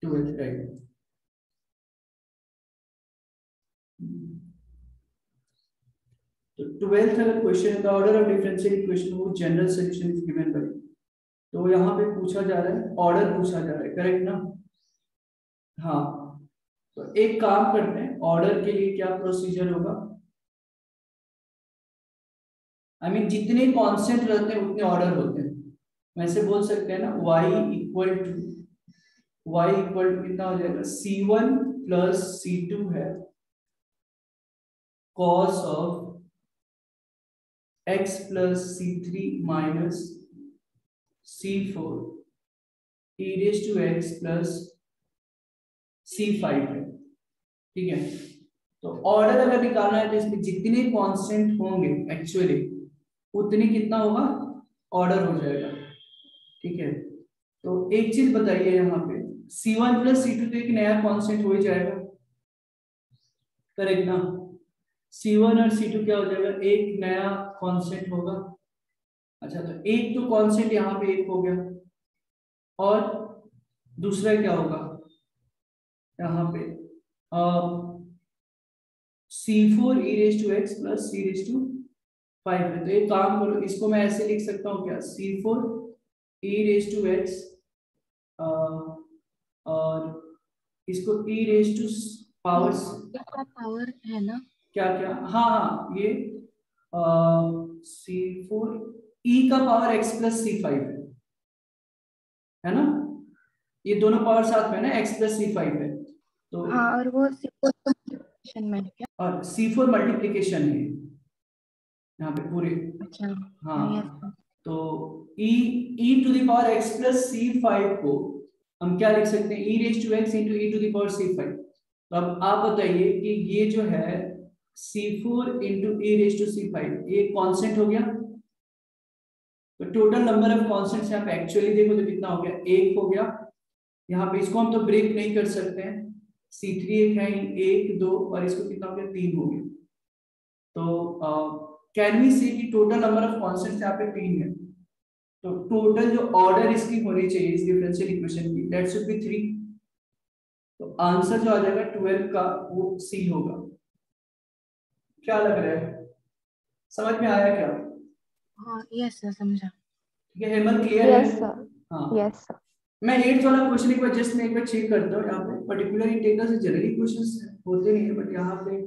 12th, राइट। तो 12th अगर क्वेश्चन है, the order of differential equation वो general solution is given by, तो यहाँ पे पूछा जा रहा है, ऑर्डर पूछा जा रहा है, करेक्ट ना। हाँ, तो एक काम करते हैं, ऑर्डर के लिए क्या प्रोसीजर होगा, आई मीन जितने कांस्टेंट रहते हैं उतने ऑर्डर होते हैं। वैसे बोल सकते हैं ना y इक्वल टू कितना हो जाएगा, c1 प्लस c2 है cos of x plus c3 minus c4 e raise to x plus c5 है, ठीक है। तो ऑर्डर अगर निकालना है तो इसमें जितने कांस्टेंट होंगे एक्चुअली उतने कितना होगा, ऑर्डर हो जाएगा, ठीक है। तो एक चीज बताइए यहाँ पे, c1 प्लस c2 तो एक नया कांस्टेंट हो ही जाएगा, करेक्ट ना। c1 और c2 क्या हो जाएगा, एक नया कांस्टेंट होगा। अच्छा, तो एक तो कांस्टेंट यहाँ पे एक हो गया, और दूसरा क्या होगा यहाँ पे c4 e raise to x plus c raise to 5 है। तो एक काम करो, इसको मैं ऐसे लिख सकता हूँ क्या, c4 e raise to x, और इसको e रेज टू पावर है ना, क्या क्या, हाँ हाँ, ये c4 e का पावर x प्लस c5 है ना, ये दोनों पावर साथ में ना, x प्लस c5 है। तो हाँ, और वो मल्टीप्लिकेशन में है क्या, और c4 मल्टीप्लीकेशन है यहाँ पे पूरे, अच्छा हाँ। तो e to the power x plus c5 को हम क्या लिख सकते हैं, e raise to x into e to the power c5। तो अब आप बताइए कि ये जो है c4 into e raise to c5 ये कांस्टेंट हो गया, तो टोटल नंबर ऑफ कांस्टेंट्स यहाँ पे एक्चुअली देखो तो कितना हो गया, एक हो गया। यहाँ पे इसको हम तो ब्रेक नहीं कर सकते हैं, c3 एक है, एक दो, और इसको कितना हो गया, 3 हो गया। तो कैन वी से कि टोटल नंबर ऑफ कांस्टेंट्स यहाँ पे 3 है, तो टोटल जो ऑर्डर इसकी होनी चाहिए इस डिफरेंशियल इक्वेशन की, दैट शुड बी 3। तो आंसर जो आ जाएगा 12 का वो सी होगा। क्या लग रहा है, समझ में आया क्या? हाँ, यस सर, समझा। ठीक है, हेमंत, क्लियर है? यस सर, हाँ, यस सर। मैं 8th वाला क्वेश्चन एक बार जस्ट मैं एक बार चेक करता हूँ यहाँ पे, पर्टिकुलर इंटेग्रल से जनरली क्वेश्चंस होते नहीं है, बट यहाँ पे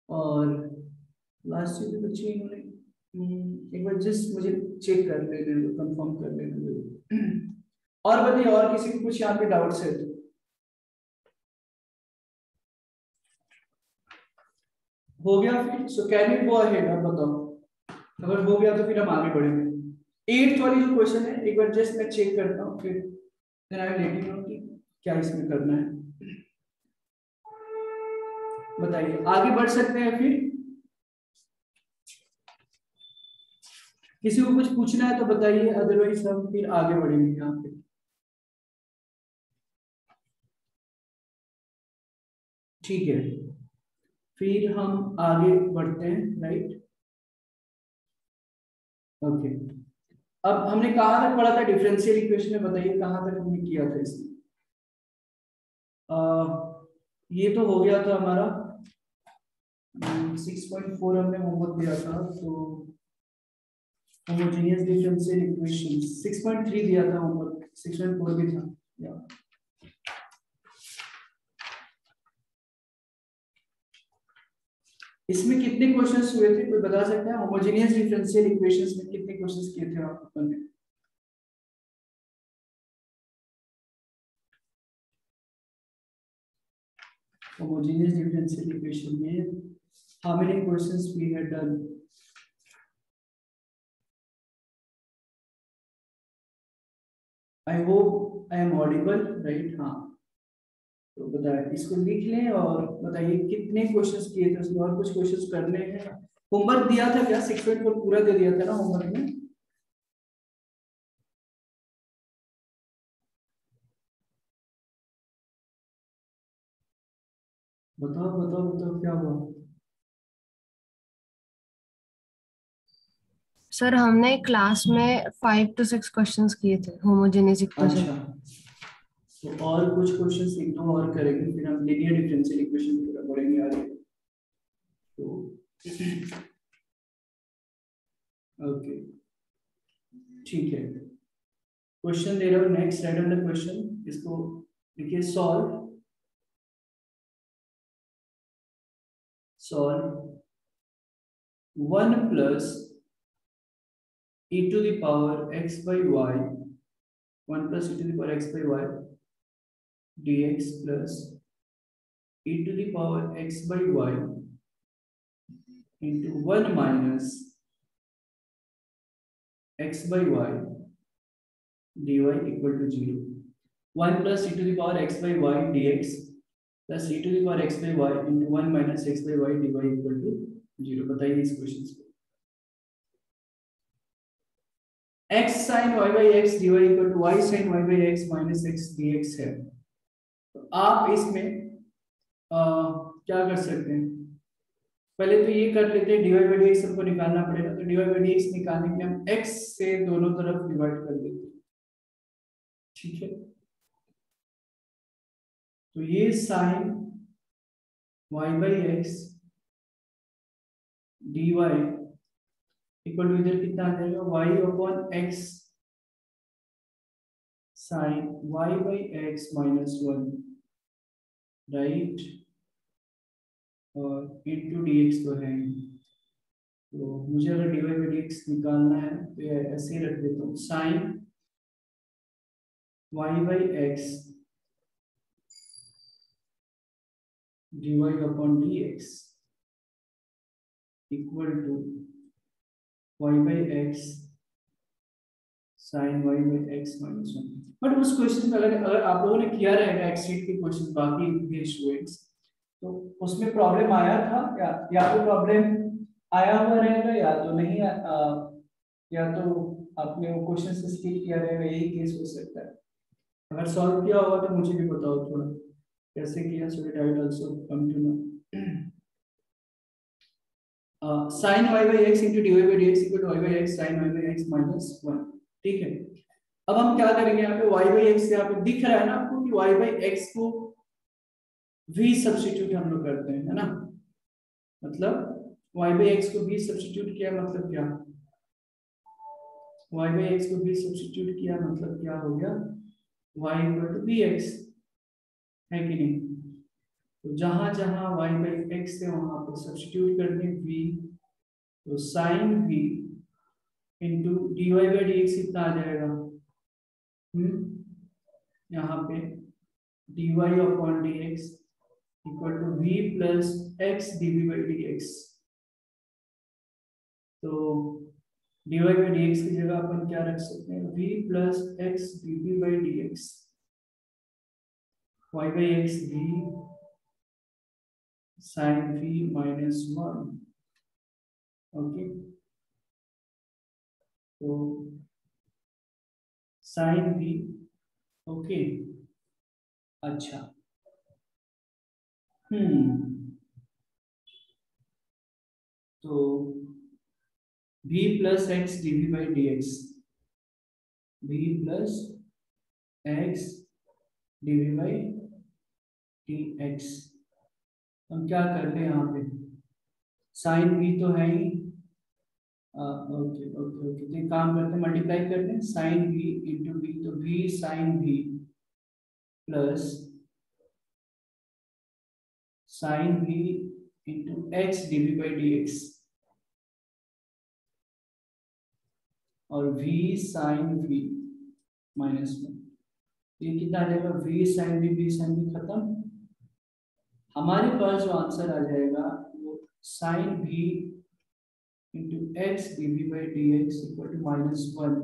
और लास्ट ईयर के बच्चे इन्होंने एक बार जस्ट मुझे चेक कर लेने दो, कंफर्म कर लेने दो। और बताइए, और किसी को कुछ यहाँ पे डाउट्स है तो? हो गया फिर, so can you go ahead, आप बताओ। अगर हो गया तो फिर हम आगे बढ़ेंगे। 8th वाली जो क्वेश्चन है एक बार जस्ट मैं चेक करता हूँ, फिर then I let you know कि क्या इसमें करना है। बताइए, आगे बढ़ सकते हैं फिर? किसी को कुछ पूछना है तो बताइए, अदरवाइज हम फिर आगे बढ़ेंगे यहाँ पे। ठीक है, फिर हम आगे बढ़ते हैं, राइट? ओके, अब हमने कहाँ तक पढ़ा था डिफरेंशियल इक्वेशन में, बताइए कहाँ तक हमने किया था इसमें? ये तो हो गया था हमारा 6.4 हमने होमवर्क दिया था, तो होमोजेनियस डिफरेंशियल इक्वेशन 6.3 दिया था होमवर्क, 6.4 भी था या? इसमें कितने क्वेश्चंस हुए थे, कोई बता सकता है? होमोजेनियस डिफरेंशियल इक्वेशंस में कितने क्वेश्चंस किए थे आप लोगों ने? होमोजेनियस डिफरेंशियल इक्वेशन में how many questions we had done? I hope I am audible, right? हाँ, तो बताइए, इसको लिख लें और बताइए कितने क्वेश्चंस किए थे उसमें, और कुछ क्वेश्चंस करने हैं? होमवर्क दिया था क्या? 6.4 पूरा दे दिया था ना होमवर्क में? बताओ बताओ बताओ, क्या हुआ? सर हमने क्लास में 5 to 6 क्वेश्चंस किए थे होमोजेनियस इक्वेशन। अच्छा, तो और कुछ क्वेश्चंस एक दो और करेंगे, फिर हम लीनियर डिफरेंशियल इक्वेशन की तरफ बढ़ेंगे आगे। तो ओके, ठीक है, क्वेश्चन दे रहा हूँ next, right on the question, इसको लिखिए solve solve 1 plus e to the power x by y, 1 plus e to the power x by y dx plus e to the power x by y into 1 minus x by y dy equal to 0. 1 plus e to the power x by y dx plus e to the power x by y into 1 minus x by y dy equal to 0. बताइए इस question को। x sin y by x dy equal to y sin y by x minus x dx है, तो आप इसमें क्या कर सकते हैं? पहले तो ये कर लेते हैं, dy by dx हमको निकालना पड़ेगा, तो dy by dx निकालने के लिए हम x से दोनों तरफ डिवाइड कर देते हैं, ठीक है? तो ये sin y by x dy equal to इधर कितना आ जाएगा, y upon x sin y by x minus 1, right? और इंटू dx तो है, तो मुझे अगर dy by dx निकालना है तो ये ऐसे ही रख देता हूँ, sin y by x dy upon dx equal to y by x sin y by x minus 1। But उस क्वेश्चन में अगर आप लोगों ने किया रहेगा एक्सटेंड के क्वेश्चन बाकी के स्टूडेंट्स, तो उसमें प्रॉब्लम आया था या तो प्रॉब्लम आया हुआ रहेगा या तो नहीं या तो आपने वो क्वेश्चन से स्किप किया रहेगा, यही केस हो सकता है। अगर सॉल्व किया होगा तो मुझे भी बताओ थोड़ा कैसे किया, so that I will also come to know. sin y by x into dy by dx equal to y by x sin y by x minus 1, ठीक है? अब हम क्या करेंगे, यहाँ पे y by x यहाँ पे दिख रहा है ना आपको कि y by x को v सब्स्टिट्यूट हम लोग करते हैं, है ना? मतलब y by x को v सब्स्टिट्यूट किया मतलब क्या, y by x को v सब्स्टिट्यूट किया मतलब क्या हो गया, y equal to b x, है कि नहीं? तो जहां जहां y बाई एक्स है वहां पर सब्स्टिट्यूट कर दें v, तो sine v into d y by D x कितना आ जाएगा? यहाँ पे dy upon D x equal to v plus x dv by D x. तो dy बाई डी एक्स की जगह अपन क्या रख सकते हैं? v plus x dv by D x, y by x v sine v minus 1। Okay, तो sine v, okay, अच्छा, तो v plus x dv by D x, v plus x dv by D x, हम क्या करते हैं यहाँ पे? Sign v तो है ही, ओके ओके ओके, तो एक काम करते हैं, मल्टीप्लाई करते हैं, साइन v इंटू v, तो v sine v plus sine v into x dv by D x, और v साइन v माइनस 1, ये कितना आ जाएगा? v साइन v खत्म, हमारे पास जो आंसर आ जाएगा वो sine v into x dv by D x equal to -1।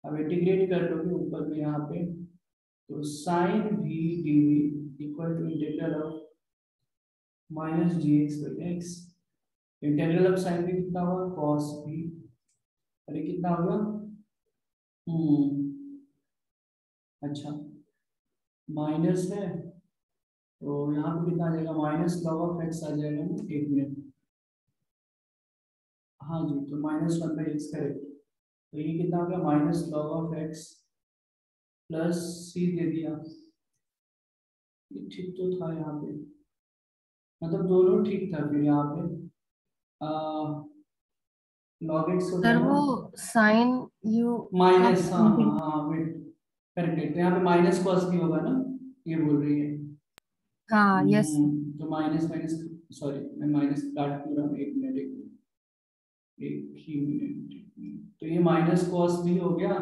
अब इंटीग्रेट कर लोगे ऊपर में यहाँ पे, तो sine v dv equal to integral of minus d x by x, integral of sine v कितना हुआ? cos v, अरे कितना होगा? अच्छा, माइनस है, तो यहाँ पे कितना आ जाएगा? माइनस लॉग ऑफ एक्स आ जाएगा ना, 1 मिनट, हाँ जी, तो -1 बाई एक्स करेक्ट, तो ये कितना हो गया? Minus log of x plus C दे दिया, ये ठीक तो था यहाँ पे, मतलब दोनों ठीक था। फिर यहाँ पे लॉग एक्स हो सर जाएगा वो साइन यू माइनस, हाँ हाँ हाँ वेट, करेक्ट है, तो यहाँ पे माइनस कॉस भी होगा ना, ये बोल रही है। हाँ यस तो माइनस माइनस, सॉरी मैं माइनस काट क्यों रहा हूँ? 1 मिनट, 1 मिनट, 1 ही मिनट, तो ये माइनस कॉस भी हो गया,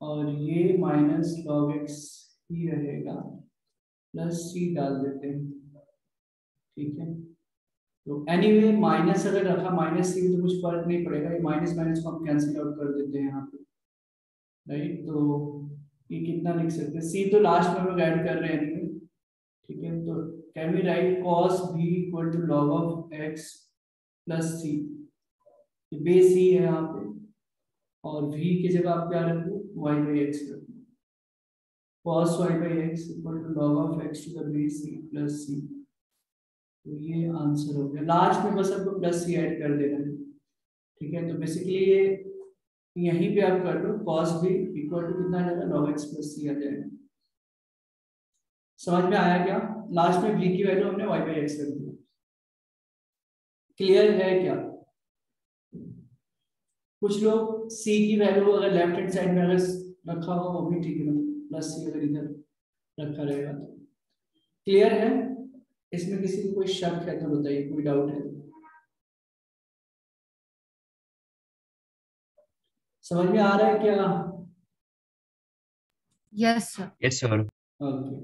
और ये माइनस लॉग एक्स ही रहेगा, प्लस सी डाल देते हैं, ठीक है। तो एनीवे माइनस अगर रखा माइनस सी तो कुछ फर्क नहीं पड़ेगा, ये माइनस माइनस को हम कैंसिल आउट कर देते हैं यहाँ पे, राइट। तो ये कितना लिख सकते हैं? सी तो लास्ट में हम लोग ऐड कर रहे हैं, ठीक है। तो can we write cos v equal to log of x plus सी, बेस सी है यहाँ पे, और v की जगह आप क्या रख दो? y बाई एक्स रख दो, cos y by x equal to log of x to the base C plus C, तो ये आंसर हो गया। लास्ट में बस आपको प्लस सी ऐड कर देना है, ठीक है। तो बेसिकली ये यहीं पे आप कर लो, cos v इक्वल टू कितना आ जाएगा? log x प्लस सी आ जाएगा। समझ में आया क्या? लास्ट में v की वैल्यू हमने y बाई एक्स कर दी, क्लियर है क्या? कुछ लोग c की वैल्यू अगर लेफ्ट हैंड साइड में अगर रखा होगा वो भी ठीक है, प्लस सी अगर इधर रखा रहेगा तो क्लियर है। इसमें किसी को कोई शक है तो बताइए, कोई डाउट है तो। समझ में आ रहा है क्या? Yes sir yes sir. Okay,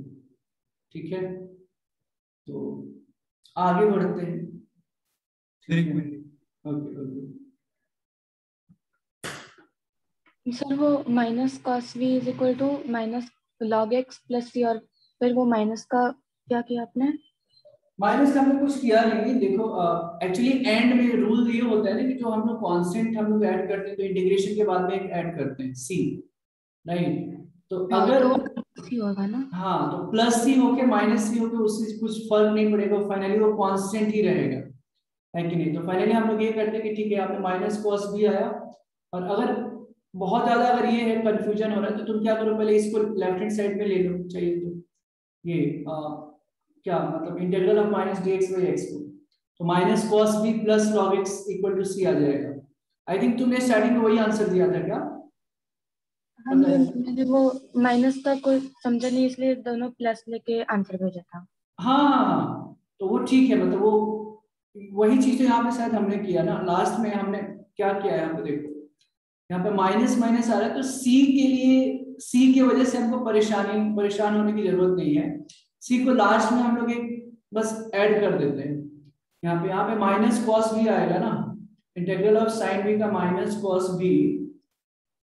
ठीक है, तो आगे बढ़ते हैं, ठीक है। ओके ओके, सर वो minus cos v is equal to minus log x plus C, और फिर वो माइनस का क्या किया आपने? माइनस का हमने कुछ किया नहीं। देखो एक्चुअली एंड में रूल ये होता है ना कि जो हम लोग कांस्टेंट हम लोग ऐड करते हैं तो इंटीग्रेशन के बाद में एक ऐड करते हैं सी, राइट। तो अगर तो सी होगा ना, हाँ, तो प्लस सी होके माइनस सी होके उससे कुछ फर्क नहीं पड़ेगा, फाइनली वो कांस्टेंट ही रहेगा, है कि नहीं। तो फाइनली हम लोग ये करते हैं कि ठीक है यहाँ पे माइनस कॉस भी आया, और अगर बहुत ज्यादा अगर ये है कंफ्यूजन हो रहा है तो तुम क्या करो, पहले इसको लेफ्ट हैंड साइड में ले लो चाहिए तो, ये क्या मतलब integral of minus d x by x को, तो minus cos b plus log x equal to C आ जाएगा। आई थिंक तुमने स्टार्टिंग में वही आंसर दिया था क्या? हाँ जी, मैंने वो माइनस का कोई समझा नहीं इसलिए दोनों प्लस लेके आंसर भेजा था। हाँ तो वो ठीक है, मतलब वो वही चीज तो यहाँ पे शायद हमने किया ना, लास्ट में हमने क्या किया है, यहाँ पे देखो, यहाँ पे माइनस माइनस आ रहा है, तो सी के लिए, सी की वजह से हमको परेशान होने की जरूरत नहीं है। सी को लास्ट में हम लोग एक बस ऐड कर देते हैं। यहाँ पे माइनस कॉस भी आएगा ना, इंटीग्रल ऑफ साइन बी का माइनस कॉस बी,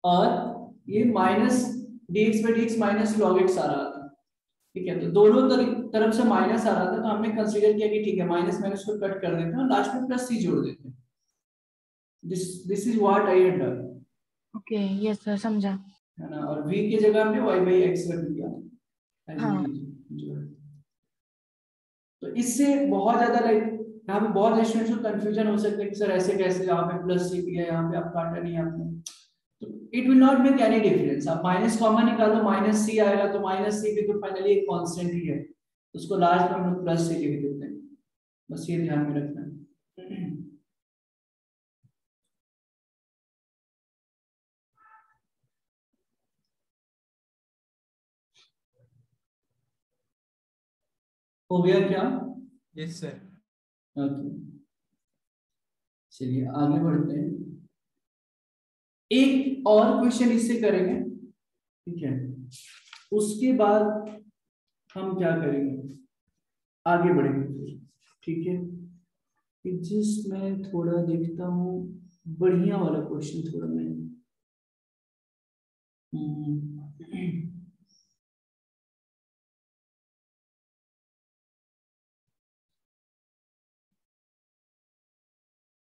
और ये minus dx by dx minus log x आ रहा था। ठीक है, तो दोनों तरफ से माइनस आ रहा था, तो हमने कंसीडर किया कि ठीक है माइनस माइनस को कट कर देते हैं और लास्ट में प्लस सी जोड़ देते हैं। This is what I had done. Okay, yes sir, समझा। है ना, और v की जगह पे y बाई एक्स रख दिया हाँ। जो है। तो इससे बहुत ज्यादा लाइक यहाँ पे बहुत स्टूडेंट्स को कंफ्यूजन हो सकता है कि सर ऐसे कैसे, यहाँ पे प्लस सी भी है, यहाँ पे आप काटा नहीं आपने, तो it will not make any difference. आप माइनस कॉमन निकालो, माइनस सी आएगा, तो माइनस सी भी तो फाइनली एक कांस्टेंट ही है, तो उसको लास्ट में हम लोग प्लस सी लिख देते हैं। बस ये ध्यान में रखना है। हो गया क्या? Yes sir. ओके, चलिए आगे बढ़ते हैं। एक और क्वेश्चन इससे करेंगे, ठीक है, उसके बाद हम क्या करेंगे, आगे बढ़ेंगे। ठीक है, जिसमें थोड़ा देखता हूँ बढ़िया वाला क्वेश्चन, थोड़ा मैं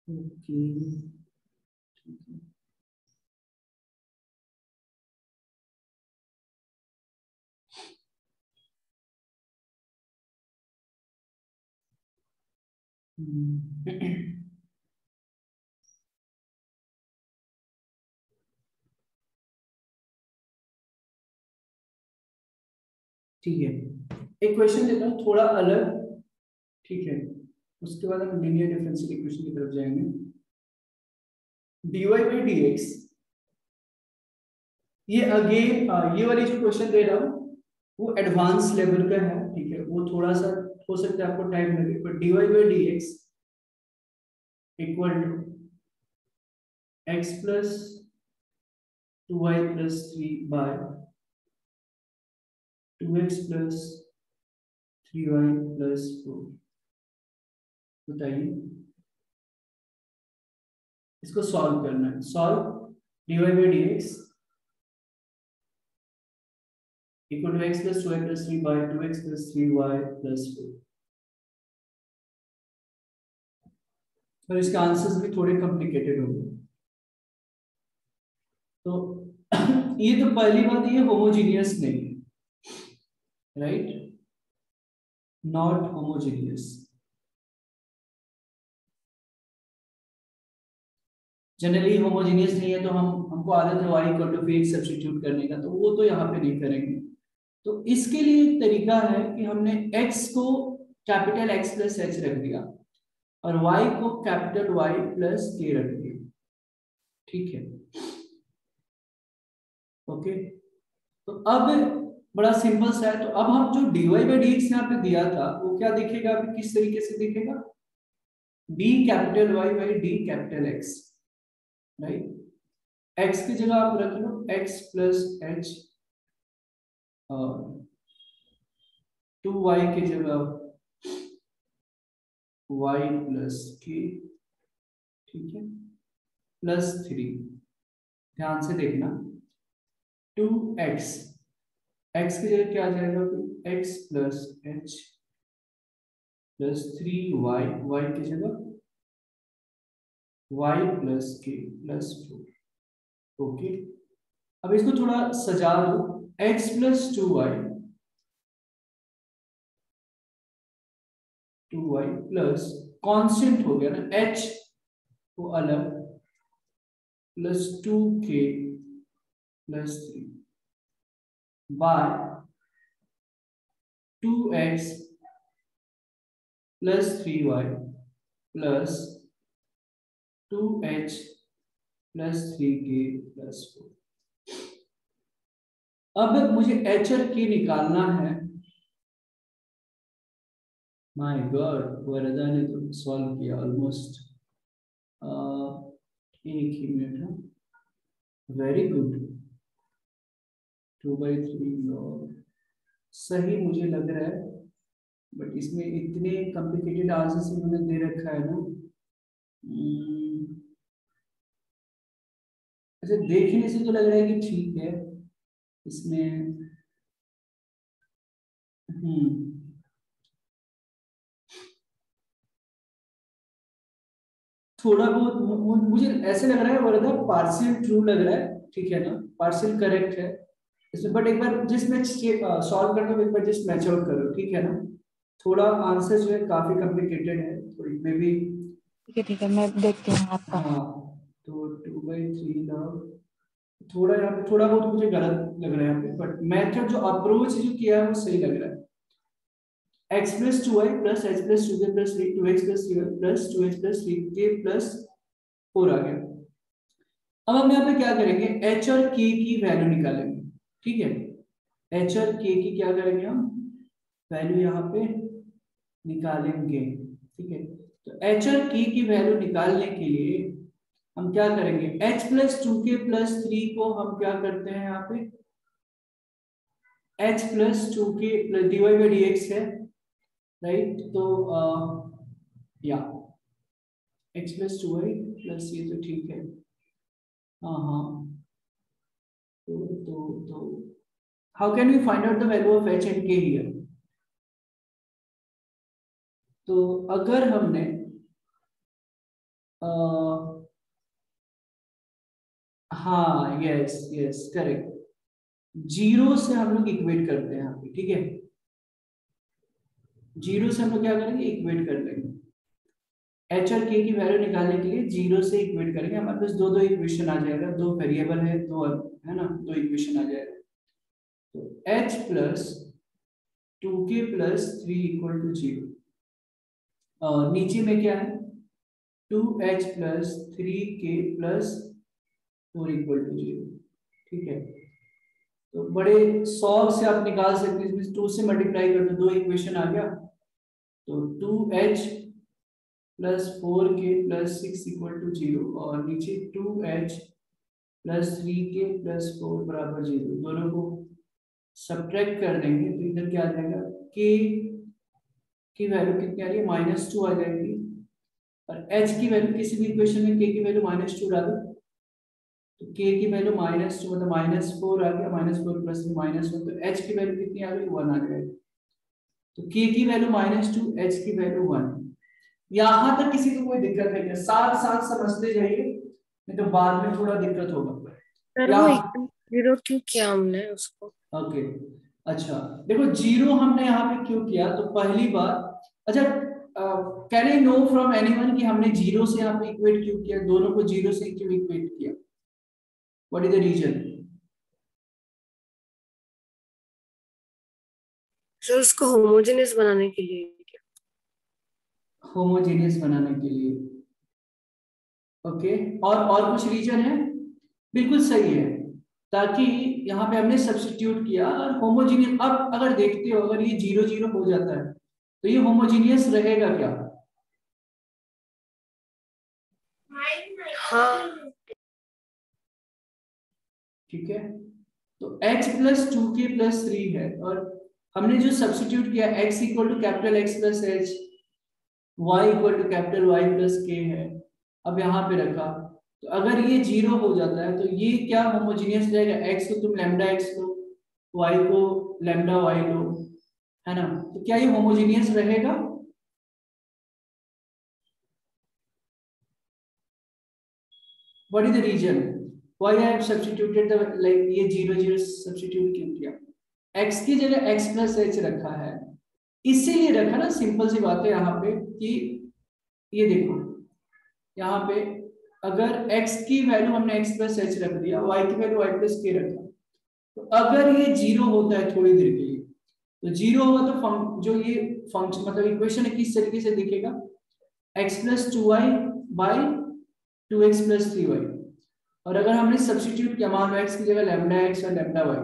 ओके, ठीक है। ठीक है, एक क्वेश्चन देता हूँ थोड़ा अलग, ठीक है, उसके बाद हम लीनियर डिफरेंशियल इक्वेशन की तरफ जाएंगे। dy बाई dx, ये अगेन ये वाली जो क्वेश्चन दे रहा हूँ वो एडवांस लेवल का है, ठीक है, वो थोड़ा सा हो सकता है आपको टाइम लगे, पर dy by dx equal to x plus 2y plus 3 by 2x plus 3y plus 4। बताइए, इसको सॉल्व करना है। Solve dy by dx equal to x plus 2y plus 3 by 2x plus 3y plus 4। और इसके answers भी थोड़े complicated होंगे। तो ये तो पहली बात, ये होमोजीनियस नहीं है, right, not homogeneous. Generally homogeneous नहीं है तो हमको आदत है y इक्वल टू फिर सब्स्टिट्यूट करने का, तो वो तो यहाँ पे नहीं करेंगे। तो इसके लिए एक तरीका है कि हमने x को कैपिटल X प्लस एच रख दिया और y को कैपिटल Y प्लस के रख दिया, ठीक है, ओके। तो अब बड़ा सिंपल सा है, तो अब हम जो dy बाई dx यहाँ पे दिया था वो क्या दिखेगा, अभी किस तरीके से दिखेगा, d capital Y by d capital X, right. x की जगह आप रख लो x प्लस एच और 2y की जगह y प्लस के, ठीक है, प्लस 3। ध्यान से देखना, 2x, x की जगह क्या आ जाएगा, फिर x plus H plus 3y, y की जगह y प्लस के प्लस 4। ओके, अब इसको थोड़ा सजा दो, x plus 2y plus constant हो गया ना h को अलग, plus 2k plus 3 by 2x plus 3y plus 2h plus 3k plus 4। अब मुझे एच और के निकालना है। माय गॉड, वरदा ने तो सॉल्व किया ऑलमोस्ट। एक ही मिनट है। Very good. 2/3 सही मुझे लग रहा है, बट इसमें इतने कॉम्प्लिकेटेड आंसर्स इन्होंने दे रखा है ना। अच्छा, देखने से तो लग रहा है कि ठीक है इसमें। थोड़ा बहुत मुझे ऐसे लग रहा है वरदा पार्शियल ट्रू लग रहा है, ठीक है ना, पार्शियल करेक्ट है इसमें। बट एक बार जिसमें सॉल्व करते हो एक बार जस्ट मैच आउट करो, ठीक है ना। थोड़ा आंसर जो है काफी कॉम्प्लिकेटेड है, तो इसमें भी ठीक है, मैं देखती हूँ आपका। हाँ, तो 2/3 थोड़ा यहाँ पे थोड़ा बहुत मुझे गलत लग रहा है यहाँ पे, बट मैथड जो अप्रोच जो किया है वो सही लग रहा है। x plus 2y plus h plus 2k plus 3 2x plus 3y plus 2h plus 3k plus 4 आ गया। अब हम यहाँ पे क्या करेंगे, h और k की वैल्यू निकालेंगे, ठीक है। h और k की क्या करेंगे हम, वैल्यू यहाँ पे निकालेंगे, ठीक है। तो h और k की वैल्यू निकालने के लिए हम क्या करेंगे, h plus 2k plus 3 को हम क्या करते हैं यहाँ पे, h plus 2k plus dy by dx है, राइट। तो या x plus 2y plus ये तो ठीक है। हाँ हाँ, तो how can we find out the value of h and k here. तो अगर हमने हाँ, यस यस करेक्ट, जीरो से हम लोग इक्वेट करते हैं यहाँ पे, ठीक है। जीरो से हम लोग क्या करेंगे, इक्वेट कर लेंगे। h और k की वैल्यू निकालने के लिए जीरो से इक्वेट करेंगे। हमारे पास दो दो इक्वेशन आ जाएगा, दो वेरिएबल है, दो है ना, दो इक्वेशन आ जाएगा। तो h plus 2k plus 3 equal to 0। नीचे में क्या है, 2h plus 3k plus 4 equal to 0, ठीक है। तो बड़े सॉल्व से आप निकाल सकते हैं, इसमें 2 से मल्टीप्लाई कर दो, दो इक्वेशन आ गया। तो 2h plus 4k plus 6 equal to 0, और नीचे 2h प्लस 3k प्लस 4 बराबर 0। दोनों को सब्ट्रैक्ट कर देंगे तो इधर क्या आ जाएगा, k की वैल्यू कितनी आ रही है, -2 आ जाएगी। और h की वैल्यू किसी भी इक्वेशन में k की वैल्यू -2 डालो, तो k की वैल्यू -2 मतलब -4 आ गया, -4 प्लस -1, तो h की वैल्यू कितनी आ गई, 1 आ जाएगी। तो k की वैल्यू -2, h की वैल्यू 1। यहां तक किसी को कोई दिक्कत नहीं है, साथ साथ समझते जाइए, नहीं तो बाद में थोड़ा दिक्कत होगा। सर वो इक्वल जीरो क्यों किया हमने उसको? ओके, अच्छा देखो, जीरो हमने यहाँ पे क्यों किया, तो पहली बार, अच्छा can I know from anyone कि हमने जीरो से यहाँ पे इक्वेट क्यों किया, दोनों को जीरो से क्यों इक्वेट किया, what is the reason. Sir उसको होमोजेनियस बनाने के लिए। होमोजेनियस बनाने के लिए, ओके। और कुछ रीजन है, बिल्कुल सही है, ताकि यहाँ पे हमने सब्स्टिट्यूट किया और होमोजीनियस। अब अगर देखते हो, अगर ये 0 0 हो जाता है तो ये होमोजीनियस रहेगा क्या, हाँ ठीक है। तो h प्लस 2k प्लस 3 है, और हमने जो सब्स्टिट्यूट किया x equal to capital x plus h, y equal to capital y plus k है। अब यहाँ पे रखा, तो अगर ये 0 हो जाता है तो ये क्या होमोजीनियस रहेगा, x को तुम लैम्डा x लो, y को लैम्डा y लो, है ना। तो क्या ये होमोजीनियस रहेगा, what is the reason why I have substituted the, like ये 0 0 सब्स्टिट्यूट क्यों किया, x की जगह x प्लस h रखा है, इसीलिए रखा ना, सिंपल सी बात है यहाँ पे कि ये देखो यहाँ पे अगर x की वैल्यू हमने x प्लस h रख दिया, y की वैल्यू y प्लस k रखा, तो अगर ये 0 होता है थोड़ी देर के लिए, तो 0 होगा तो जो ये फंक्शन मतलब इक्वेशन है किस तरीके से दिखेगा, x plus 2y by 2x plus 3y। और अगर हमने सब्स्टिट्यूट किया, मान लो x की जगह लैम्डा x और लैम्डा y,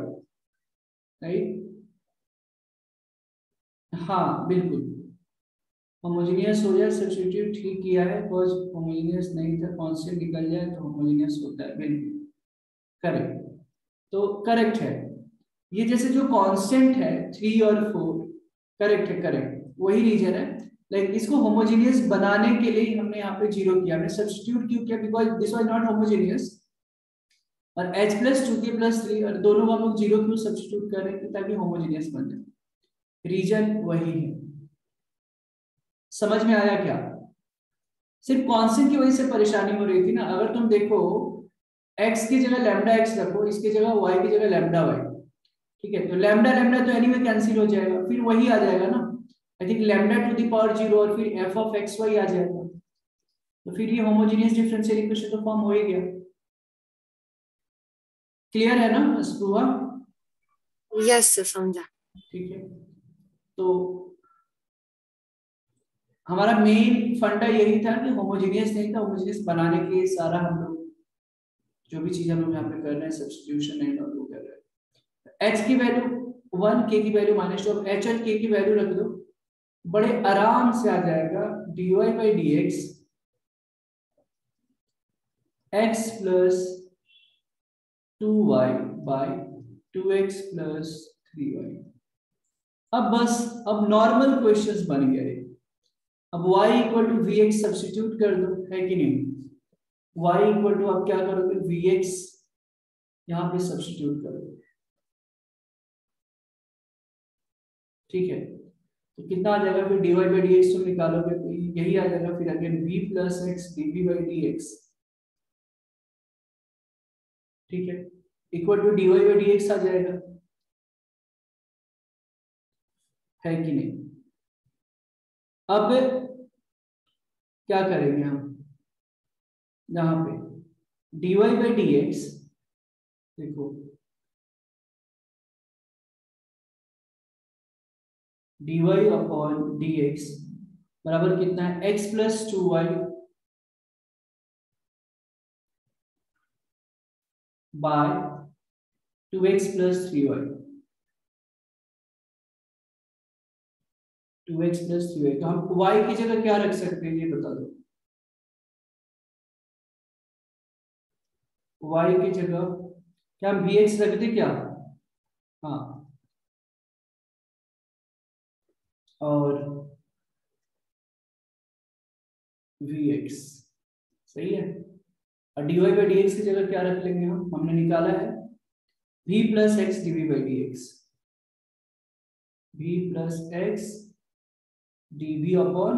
राइट। हाँ बिल्कुल, होमोजेनियस हो जाए, सब्स्टिट्यूट ठीक किया है, बिकॉज होमोजेनियस नहीं था, कांस्टेंट निकल जाए तो होमोजेनियस होता है, बिल्कुल करेक्ट। तो करेक्ट है ये, जैसे जो कांस्टेंट है 3 और 4, करेक्ट है, करेक्ट वही रीजन है। लाइक इसको होमोजेनियस बनाने के लिए हमने यहाँ पे जीरो किया, हमने सब्स्टिट्यूट क्यों किया, because this was not homogeneous. और h प्लस 2k प्लस 3 और दोनों को हम लोग जीरो क्यों सब्स्टिट्यूट कर रहे हैं, ताकि होमोजेनियस बन जाए, रीजन वही है। समझ में आया क्या? सिर्फ कांस्टेंट की वजह से परेशानी हो रही थी ना। अगर तुम देखो x की जगह लैम्डा x रखो, इसकी जगह y की जगह लैम्डा y, ठीक है, तो लैम्डा लैम्डा तो एनीवे कैंसिल हो जाएगा, फिर वही आ जाएगा ना, I think lambda two the power 0 और फिर f ऑफ x y आ जाएगा, तो फिर ये होमोजेनियस डिफरेंशियल इक्वेशन तो फॉर्म हो ही गया। क्लियर है ना स्पृहा? यस समझा। ठीक है, तो हमारा मेन फंडा यही था कि होमोजेनियस नहीं था, होमोजेनियस बनाने के लिए सारा हम लोग जो भी चीज हम लोग यहाँ पे कर रहे हैं सब्स्टिट्यूशन नहीं वो कर रहे हैं। h की वैल्यू 1, k की वैल्यू -2, अब h और k की वैल्यू रख दो, बड़े आराम से आ जाएगा dy by D x x plus 2y by 2x plus 3y। अब बस, अब नॉर्मल क्वेश्चंस बन गए। अब y equal to v x substitute कर दो, है कि नहीं? y इक्वल टू आप क्या करोगे, वी एक्स यहाँ पे सब्सिट्यूट करोगे, ठीक है, तो कितना आ जाएगा, फिर dy बाई डी एक्स तुम निकालोगे तो यही आ जाएगा, फिर again v plus x dv by D x, ठीक है, equal to dy by D x आ जाएगा, है कि नहीं? अब क्या करेंगे हम, यहाँ पे dy बाई डी एक्स, देखो dy अपॉन डी एक्स बराबर कितना है, x plus 2y by 2x plus 3y, 2x plus 3y। तो हम y की जगह क्या रख सकते हैं ये बता दो, y की जगह क्या हम vx रख दे क्या? हाँ, और vx सही है, और dy बाई डी एक्स की जगह क्या रख लेंगे हम, हमने निकाला है v plus x dv by D x, v plus x dv upon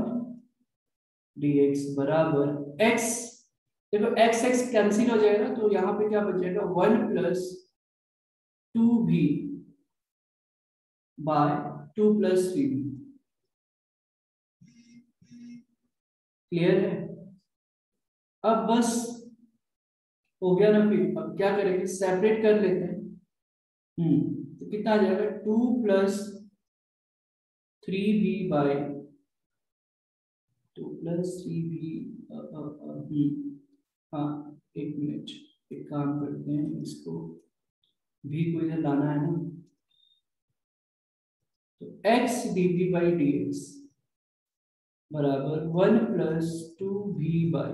dx बराबर x, देखो x x कैंसिल हो जाएगा तो यहाँ पे क्या बच जाएगा, 1 plus 2v bye 2 plus 3v। Clear है? अब बस हो गया ना, फिर अब क्या करेंगे, सेपरेट कर लेते हैं। तो कितना आ जाएगा, 2 plus 3v bye 2 plus 3v। हाँ एक मिनट, एक काम करते हैं, इसको v को इधर लाना है ना, तो x dv by D x बराबर 1 plus 2v by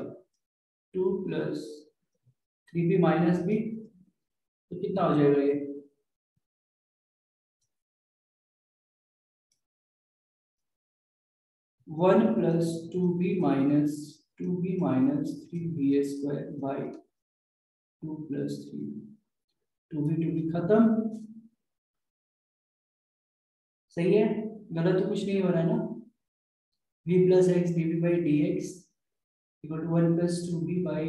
2 plus 3v minus b, तो कितना हो जाएगा ये, one plus 2b minus 2b minus 3b square by 2 plus 3, 2b खत्म, सही है, गलत तो कुछ नहीं हो रहा है ना, v plus x dv by D x equal to 1 plus 2b by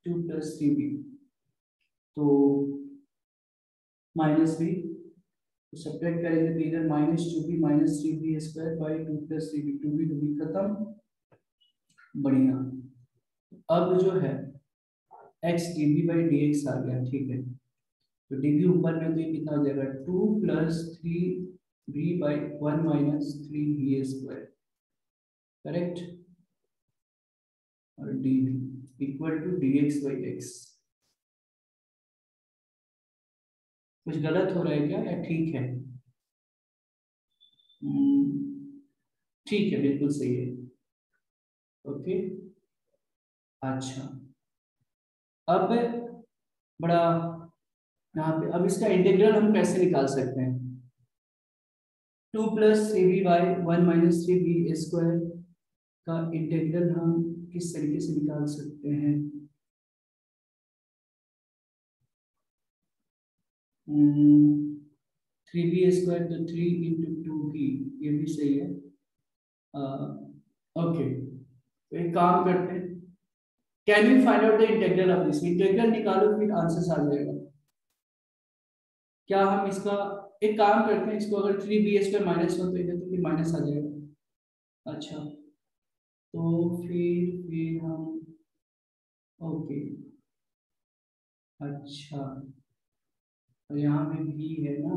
2 plus 3b, तो माइनस b, तो सब्ट्रैक्ट करेंगे तो इधर minus 2b minus 3b square by 2 plus 3b, 2b खत्म, बढ़िया। अब जो है x dv by D x आ गया, ठीक है, तो dv ऊपर में तो ये कितना हो जाएगा, 2 plus 3b by 1 minus 3b square, correct, और dv equal to dx by x, कुछ गलत हो रहा है क्या या ठीक है? ठीक है, बिल्कुल सही है। ओके, अच्छा। अब बड़ा यहाँ पे अब इसका इंटीग्रल हम कैसे निकाल सकते हैं? 2+3b/1 - 3b² का इंटीग्रल हम किस तरीके से निकाल सकते हैं? 3b² तो 3 × 2b, ये भी सही है। ओके, तो एक काम करते हैं, can you find out the integral of this? Integral निकालो फिर आंसर आ जाएगा। क्या हम इसका एक काम करते हैं, इसको अगर 3b² -1 तो इधर तो फिर माइनस आ जाएगा। अच्छा, तो फिर हम ओके, अच्छा, और यहाँ पे भी है ना,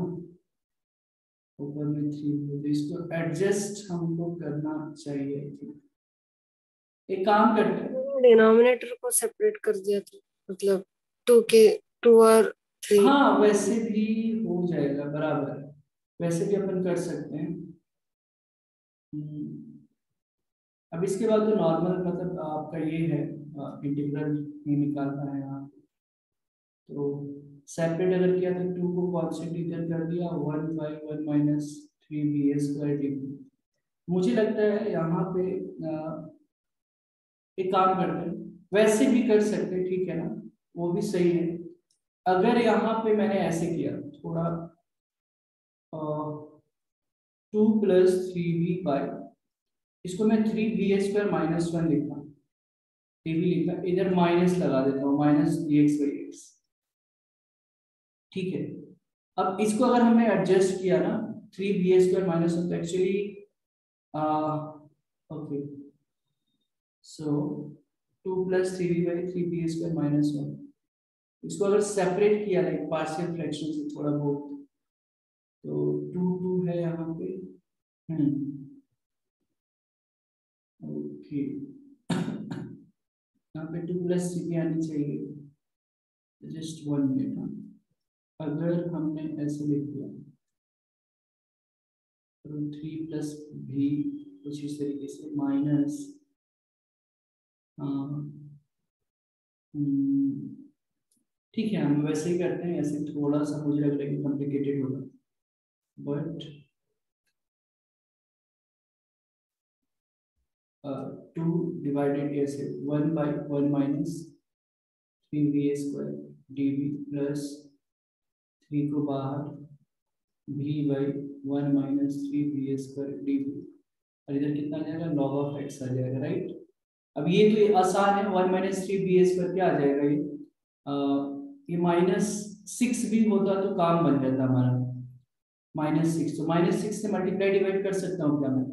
ऊपर में 3 है, तो इसको एडजस्ट हमको करना चाहिए। एक काम करते हैं, डिनोमिनेटर को सेपरेट कर दिया था, मतलब 2 और 3। हाँ वैसे भी हो जाएगा, बराबर है, वैसे भी अपन कर सकते हैं। अब इसके बाद तो नॉर्मल मतलब आपका ये है, इंटीग्रल ही निकालना है यहाँ। तो सेपरेट अगर किया तो 2 को कांस्टेंट इधर कर दिया, 1/1 - 3b² dt। मुझे लगता है यहाँ पे एक काम करते हैं, वैसे भी कर सकते हैं, ठीक है ना, वो भी सही है। अगर यहाँ पे मैंने ऐसे किया थोड़ा 2+3b/, इसको मैं 3b² -1 लिखा, भी लिखा, इधर माइनस लगा देता हूँ, -dx/x, ठीक है। अब इसको अगर हमने एडजस्ट किया ना, 3b² -1, तो एक्चुअली ओके, सो 2+3b/3b² -1, इसको अगर सेपरेट किया लाइक पार्शियल फ्रैक्शन से थोड़ा बहुत, तो 2 है यहाँ पे। ओके, यहाँ पे 2+3b आनी चाहिए, जस्ट 1 मिनट। अगर हमने ऐसे लिख दिया तो 3+b कुछ इस तरीके से माइनस, ठीक है, हम वैसे ही करते हैं, ऐसे थोड़ा सा मुझे लग रहा है कि कॉम्प्लिकेटेड होगा, बट 2 डिवाइडेड ऐसे 1/1 - 3b² db प्लस 3 को बाहर b/1 - 3b² db, और इधर कितना आ जाएगा, log of x आ जाएगा, राइट। अब ये तो आसान है, 1 - 3b² क्या आ जाएगा, ये -6 भी होता तो काम बन जाता हमारा, -6, तो -6 से मल्टीप्लाई डिवाइड कर सकता हूँ क्या मैं?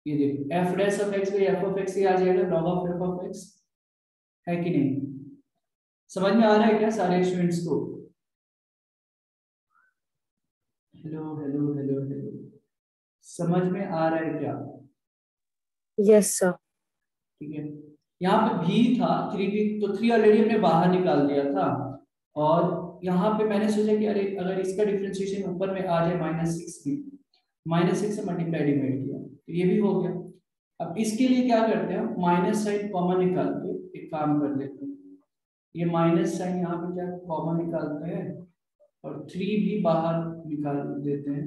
ये देखो f'(x/f(x) ये आ जाएगा log of f(x), है कि नहीं? समझ में आ रहा है क्या सारे स्टूडेंट्स को? हेलो हेलो हेलो हेलो, समझ में आ रहा है क्या? Yes sir. ठीक है, यहाँ पे भी था 3b, तो 3 ऑलरेडी हमने बाहर निकाल दिया था, और यहाँ पे मैंने सोचा कि अरे अगर इसका डिफरेंशिएशन ऊपर में आ जाए -6 भी, -6 से मल्टीप्लाई डिवाइड किया तो ये भी हो गया। अब इसके लिए क्या करते हैं, माइनस साइन कॉमन निकाल के एक काम कर लेते हैं, ये माइनस साइन यहाँ पे क्या कॉमन निकालते हैं, और 3 भी बाहर निकाल देते हैं,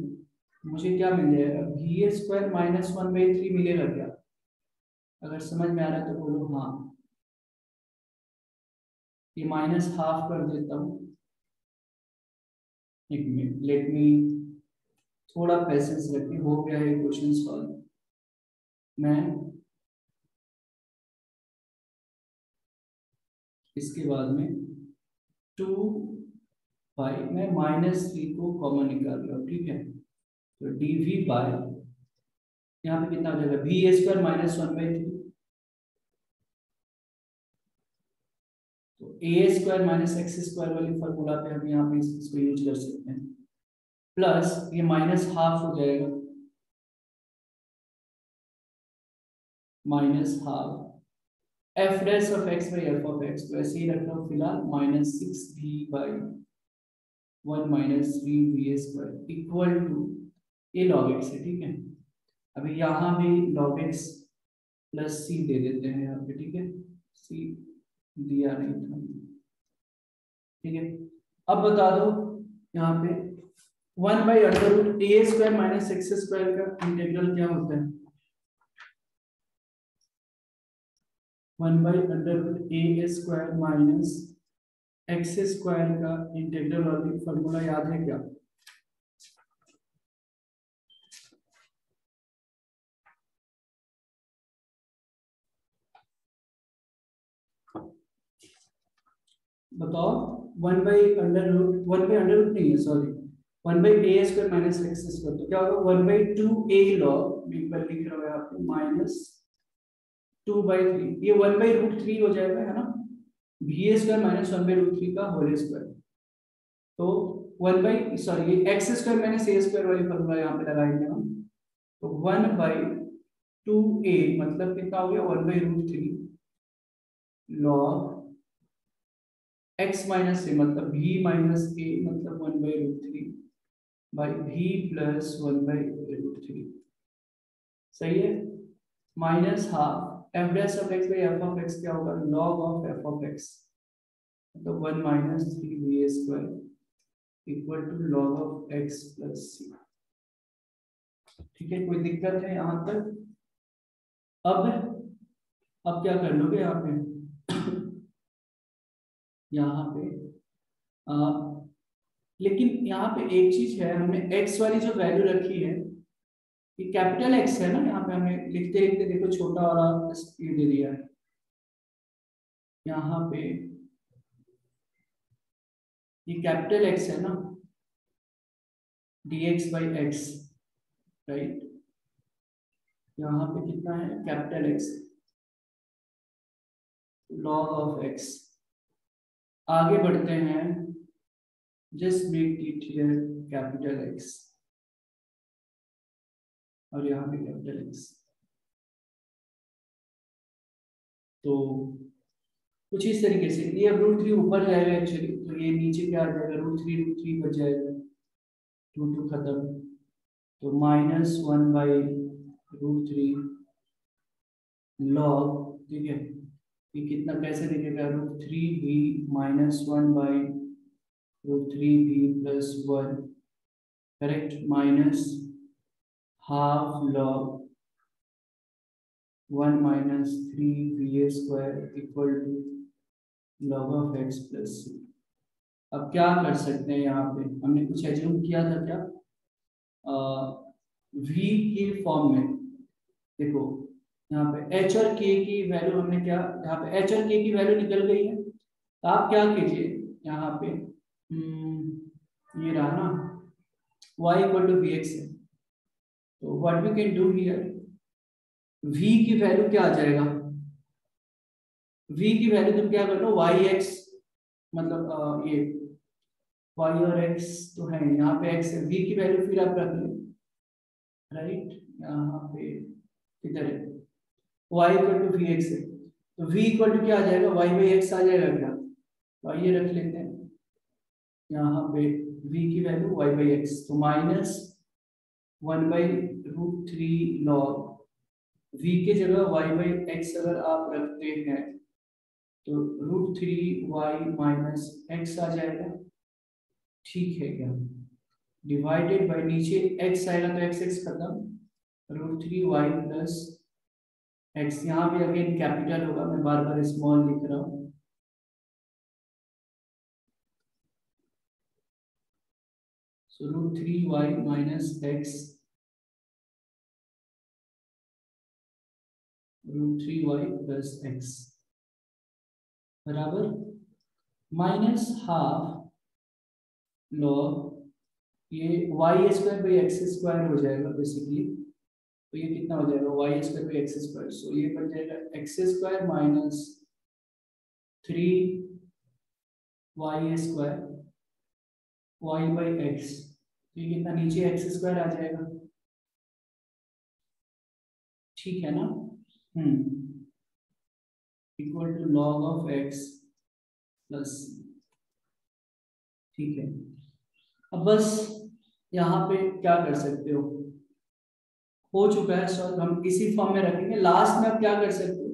मुझे क्या मिल जाएगा, b² -1/3 मिलेगा क्या? अगर समझ में आ रहा है तो बोलो हाँ। ये -½ कर देता हूँ, एक मिनट, लेट मी थोड़ा पैसेंस रखिए, हो गया है क्वेश्चन सॉल्व। मैं इसके बाद में 2 मैं -3 को कॉमन निकाल रहा हूँ, ठीक है, तो dv बाय यहाँ पे कितना हो जाएगा, b² -1/3, तो a² - x² वाली फॉर्मूला पे हम यहाँ पे इसको यूज कर सकते हैं, प्लस ये -½ हो जाएगा, -½ f'(x/f(x), तो ऐसे ही रख रहा हूँ फिलहाल, -6b/, 1 minus 3va² equal to ये log x है, ठीक है। अभी यहाँ भी log x प्लस c दे देते हैं यहाँ पे, ठीक है। c दिया नहीं था, ठीक है। अब बता दो यहाँ पे 1/√a² माइनस x² का इंटीग्रल क्या होता है। 1/√a² माइनस x² का इंटीग्रल वाली फॉर्मूला याद है क्या? बताओ। 1/√1/√1 नहीं है, सॉरी, 1/a² माइनस x², तो क्या होगा 1/2a log, मैं एक बार लिख रहा हूँ यहाँ पे, माइनस 2/3, ये 1/√3 हो जाएगा, है ना, va² माइनस 1/√3 का होल स्क्वायर। तो 1/, ये x² माइनस a² वाली फॉर्मूला यहाँ पे लगाएंगे हम, तो 1/2a मतलब कितना हो गया 1/√3 log x माइनस a मतलब v माइनस a मतलब 1/√3 बाई v प्लस 1/√3, सही है। Minus half f dash of x by f of x क्या होगा, log of f of x, मतलब 1 minus 3va² equal to log of x plus c, ठीक है। कोई दिक्कत है यहाँ तक? अब क्या कर लोगे यहाँ पे यहाँ पे लेकिन यहाँ पे एक चीज है, हमने x वाली जो वैल्यू रखी है ये कैपिटल X है ना, यहाँ पे हमने लिखते लिखते देखो छोटा वाला ये दे दिया है यहाँ पे, ये कैपिटल X है ना, dx/x, राइट। यहाँ पे कितना है capital X, log of x। आगे बढ़ते हैं, just make it here capital X और यहाँ पे कैपिटल X, तो कुछ इस तरीके से ये अब √3 ऊपर जाएगा एक्चुअली, तो ये नीचे क्या आ जाएगा √3 बच जाएगा, 2 खत्म, तो माइनस 1/√3 log, ठीक है। ये कितना कैसे दिखेगा √3v minus 1/√3v plus 1, correct, minus half log 1 minus 3va² equal to log of x plus c। अब क्या कर सकते हैं, यहाँ पे हमने कुछ एज्यूम किया था क्या, v के फॉर्म में, देखो यहाँ पे h और k की वैल्यू हमने क्या, यहाँ पे h और k की वैल्यू निकल गई है, तो आप क्या कीजिए यहाँ पे ये रहा ना y इक्वल टू vx है, तो what we can do here, v की वैल्यू क्या आ जाएगा, v की वैल्यू तुम क्या कर लो yx, मतलब ये y और x तो है, यहाँ पे x है, v की वैल्यू फिर आप रख लो, राइट, यहाँ पे किधर है y इक्वल टू vx है, तो v इक्वल टू क्या आ जाएगा y/x आ जाएगा क्या, तो आइए रख लेते हैं यहाँ पे v की वैल्यू y/x, तो माइनस 1/√3 log v की जगह y/x अगर आप रखते हैं तो √3y माइनस x आ जाएगा, ठीक है क्या, डिवाइडेड बाय नीचे x आएगा तो x खत्म, √3y प्लस x, यहाँ भी अगेन कैपिटल होगा, मैं बार बार स्मॉल लिख रहा हूँ, so √3y minus x √3y plus x बराबर माइनस हाफ log ये y² हो जाएगा बेसिकली, तो ये कितना हो जाएगा y²/x², सो ये बन जाएगा x² माइनस 3y² y/x, तो ये कितना नीचे x² आ जाएगा, ठीक है ना, equal to log of x plus, ठीक है। अब बस यहाँ पे क्या कर सकते हो चुका है सॉल्व, हम इसी फॉर्म में रखेंगे। लास्ट में आप क्या कर सकते हो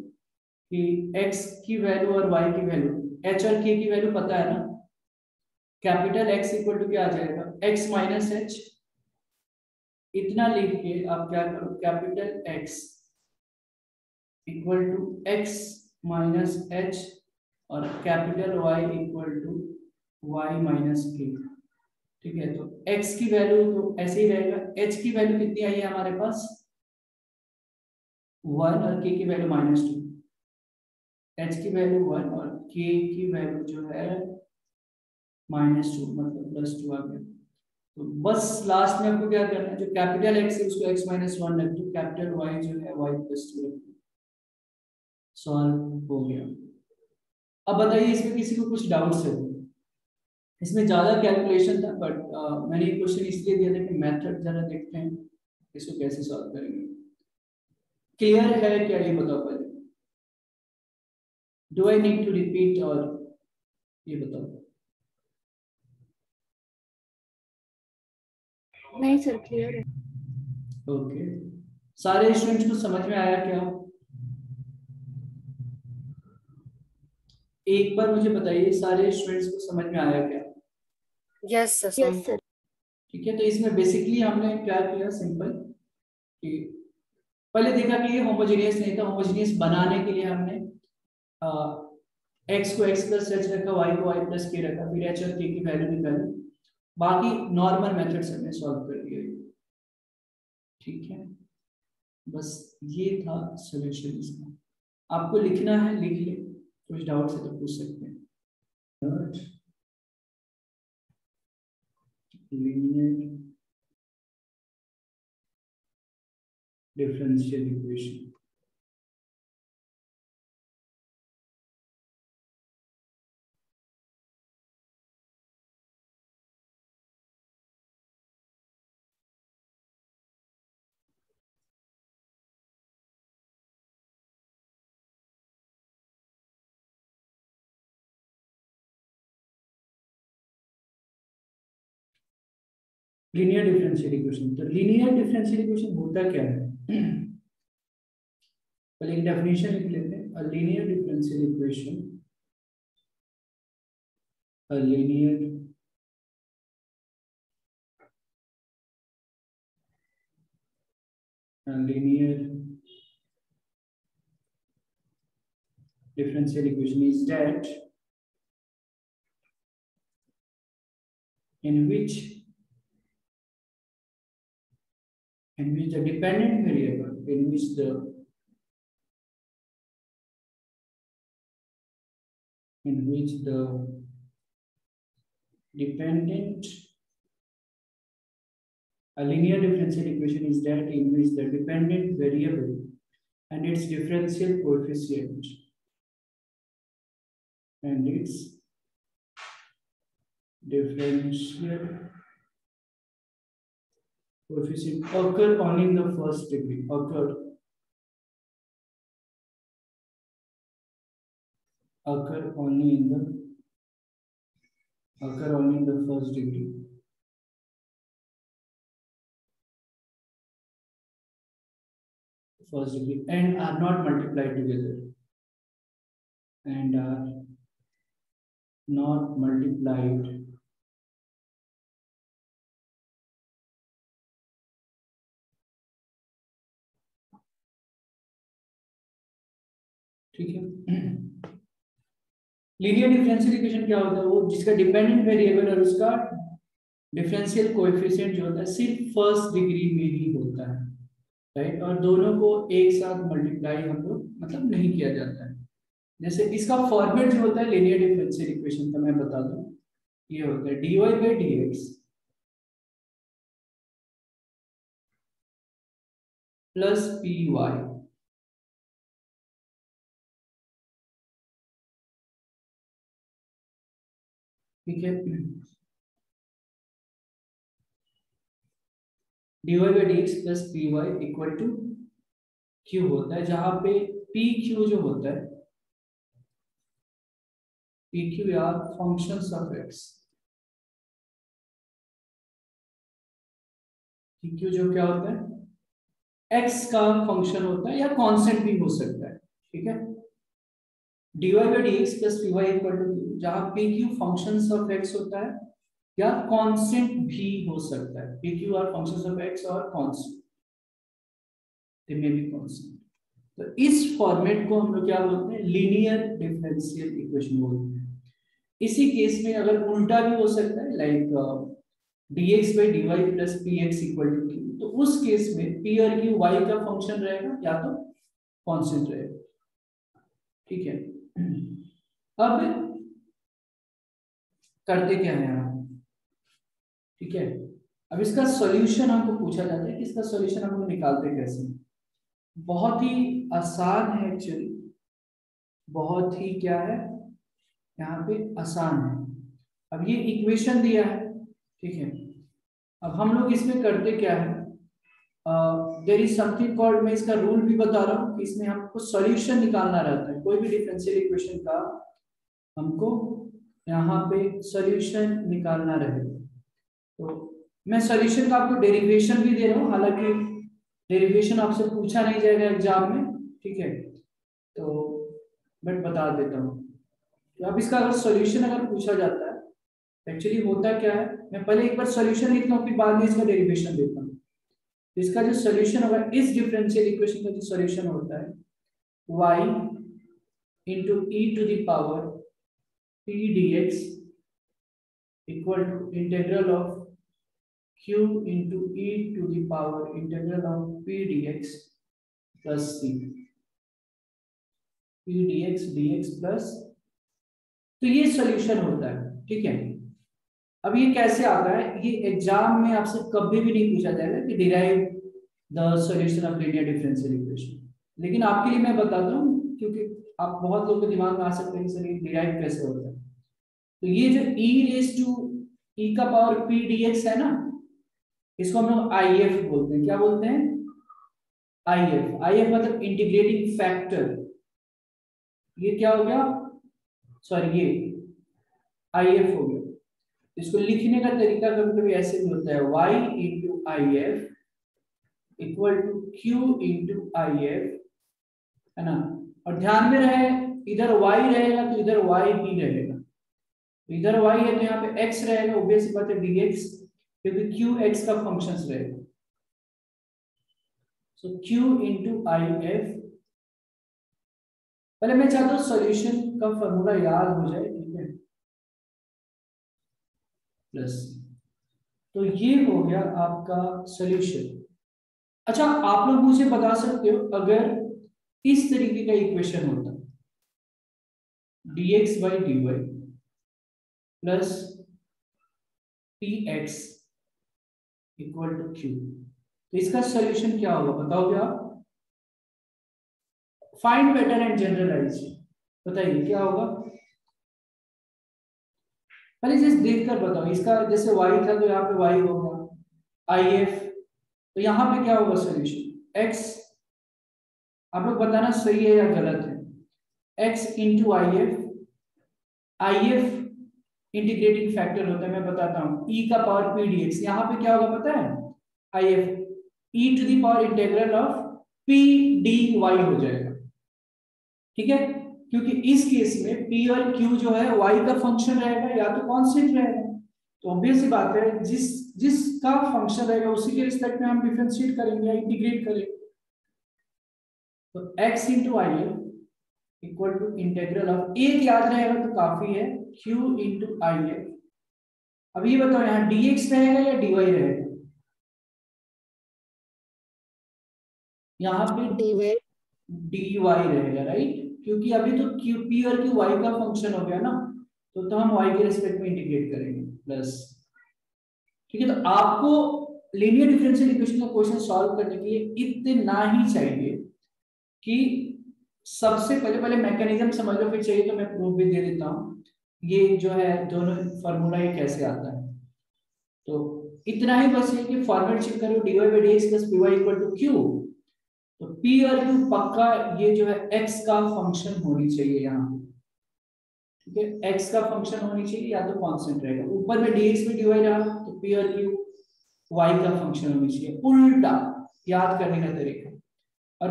कि x की वैल्यू और y की वैल्यू, h और k की वैल्यू पता है ना, कैपिटल X इक्वल टू क्या आ जाएगा, x माइनस एच। इतना लिख के आप क्या करो, capital X equal to x minus h और capital Y equal to y minus k। ठीक है, तो x की वैल्यू तो ऐसे ही रहेगा, h की वैल्यू कितनी आई है हमारे पास 1 और k की वैल्यू -2। h की वैल्यू 1 और k की वैल्यू जो है -2, मतलब +2 आ गया। तो बस लास्ट में आपको क्या करना है, जो कैपिटल x है उसको x माइनस 1 रख दो, कैपिटल y जो है y प्लस 2 रख दो। सॉल्व हो गया। अब बताइए इसमें किसी को कुछ डाउट्स है? इसमें ज्यादा कैलकुलेशन था, बट मैंने ये क्वेश्चन इसलिए दिया था कि मेथड जरा देखते हैं इसको कैसे सॉल्व करेंगे। क्लियर है क्या, ये बताओ पहले। Do I need to repeat, और ये बताओ। नहीं सर, क्लियर है। ओके, सारे स्टूडेंट्स को समझ में आया क्या? एक बार मुझे बताइए, सारे स्टूडेंट्स को समझ में आया क्या? Yes sir. Yes sir. ठीक है, तो इसमें बेसिकली हमने क्या किया, सिंपल कि पहले देखा कि ये होमोजेनियस नहीं था, होमोजेनियस बनाने के लिए हमने x को x प्लस एच रखा, y को y प्लस के रखा, फिर h और k की वैल्यू निकाली, बाकी नॉर्मल मेथड से हमने सॉल्व कर दिया। ठीक है, बस ये था सॉल्यूशन इसका। आपको लिखना है लिख ले, कुछ डाउट है तो पूछ सकते हैं। Linear differential equation, linear differential equation. तो लीनियर डिफरेंशियल इक्वेशन होता क्या है, पहले एक डेफिनेशन लिख लेते हैं। A linear differential equation, a linear differential equation is that in which the dependent variable, in which the dependent a linear differential equation is that in which the dependent variable and its differential coefficient occur only in the first degree, occur only in the first degree, and are not multiplied together, and are not multiplied ठीक है। Linear differential equation क्या होता है, वो जिसका dependent variable और उसका differential coefficient जो होता है सिर्फ फर्स्ट डिग्री में ही होता है, राइट, और दोनों को एक साथ मल्टीप्लाई हम लोग मतलब नहीं किया जाता है। जैसे इसका फॉर्मेट जो होता है लीनियर डिफरेंशियल इक्वेशन का, मैं बता दूं, ये होता है dy by dx plus py, ठीक है। dy by dx plus py equal to q होता है, जहां पे pq जो होता है, pq या फंक्शंस ऑफ x, कि क्यू जो क्या होता है एक्स का फंक्शन होता है या कांस्टेंट भी हो सकता है, ठीक है। dy by dx plus py equal to q, जहां p q functions of x होता है या कांस्टेंट भी हो सकता है, p q are functions of x और constant, they may be constant. तो इस फॉर्मेट को हम लोग क्या बोलते हैं, लीनियर डिफरेंशियल इक्वेशन बोलते हैं। इसी केस में अगर उल्टा भी हो सकता है, like dx by dy plus px equal to q, तो उस केस में p और q y का फंक्शन रहेगा या तो कांस्टेंट रहेगा, ठीक है। अब करते क्या है हम, ठीक है। अब इसका सॉल्यूशन हमको पूछा जाता है कि इसका सॉल्यूशन हम लोग निकालते कैसे। बहुत ही आसान है एक्चुअली, बहुत ही क्या है यहाँ पे आसान है। अब ये इक्वेशन दिया है, ठीक है। अब हम लोग इसमें करते क्या है, देयर इज समथिंग कॉल्ड, मैं इसका रूल भी बता रहा हूँ कि इसमें हमको सॉल्यूशन निकालना रहता है कोई भी डिफरेंशियल इक्वेशन का, हमको यहाँ पे सॉल्यूशन निकालना रहेगा। तो मैं सॉल्यूशन का आपको डेरिवेशन भी दे रहा हूँ, हालांकि डेरिवेशन आपसे पूछा नहीं जाएगा एग्जाम में, ठीक है, तो बट बता देता हूँ। तो अब इसका अगर सॉल्यूशन अगर पूछा जाता है, एक्चुअली होता क्या है, मैं पहले एक बार सॉल्यूशन लिखता हूँ फिर बाद में इसका डेरिवेशन देता हूँ। तो इसका जो सॉल्यूशन होगा, इस डिफरेंशियल इक्वेशन का जो सॉल्यूशन होता है y into e to the power p dx equal to integral of q into e to the power integral of p dx plus c, p dx dx plus, तो ये solution होता है, ठीक है। अब ये कैसे आता है, ये एग्जाम में आपसे कभी भी नहीं पूछा जाएगा कि derive the solution of linear differential equation, लेकिन आपके लिए मैं बताता हूँ क्योंकि आप बहुत लोगों के दिमाग में आ सकते हैं कि सर ये डिराइव कैसे होता है। तो ये जो e रेज टू e का पावर p dx है ना, इसको हम लोग IF बोलते हैं। क्या बोलते हैं, IF मतलब इंटीग्रेटिंग फैक्टर। ये क्या हो गया, सॉरी ये IF हो गया। इसको लिखने का तरीका कभी कभी ऐसे भी होता है, y into IF equal to q into IF, है ना। और ध्यान में रहे, इधर y रहेगा तो इधर y भी रहेगा, तो इधर y है तो यहाँ पे x रहेगा, ऑब्वियस बात है dx, क्योंकि q x का फंक्शंस रहेगा। सो q into IF, पहले मैं चाहता हूँ सॉल्यूशन का फॉर्मूला याद हो जाए, ठीक है, प्लस, तो ये हो गया आपका सॉल्यूशन। अच्छा, आप लोग मुझे बता सकते हो अगर इस तरीके का इक्वेशन होता, dx by dy plus px equal to q, तो इसका सॉल्यूशन क्या होगा बताओगे आप? फाइंड बेटर एंड जनरलाइज, बताइए क्या होगा, पहले जैसे देखकर बताओ। इसका जैसे y था तो यहाँ पे y होगा, IF, तो यहाँ पे क्या होगा सॉल्यूशन, x, आप लोग बताना सही है या गलत है, x into IF integrating factor होता है, मैं बताता हूँ, e का पावर p dx, यहाँ पे क्या होगा पता है, IF e to the power integral of p dy हो जाएगा, ठीक है, क्योंकि इस केस में p और q जो है y का फंक्शन रहेगा या तो कांस्टेंट रहेगा, तो ऑब्वियस सी बात है जिसका फंक्शन रहेगा उसी के रिस्पेक्ट में हम डिफरेंशिएट करेंगे या इंटीग्रेट करेंगे। तो x into I equal to integral of, एक याद रहेगा तो काफी है, q इंटू आई। अब ये बताओ यहाँ dx रहेगा या dy रहेगा, यहाँ पे dy रहेगा, राइट, क्योंकि अभी तो p और q y का फंक्शन हो गया ना, तो हम y के रिस्पेक्ट में इंटीग्रेट करेंगे प्लस, ठीक है। तो आपको लीनियर डिफरेंशियल इक्वेशन का क्वेश्चन सॉल्व करने के लिए इतना ही चाहिए कि सबसे पहले मैकेनिज्म समझ लो, फिर चाहिए तो मैं प्रूफ भी दे देता हूँ ये जो है दोनों फार्मूला ये कैसे आता है। तो इतना ही बस है कि फॉर्मेट चेक करो, dy by dx plus py equal to q, तो p और q पक्का ये जो है x का फंक्शन होनी चाहिए यहाँ, ठीक है, x का फंक्शन होनी चाहिए या तो कांस्टेंट रहेगा, ऊपर में dx में dy रहा तो p और q y का फंक्शन होनी चाहिए, उल्टा याद करने का तरीका। और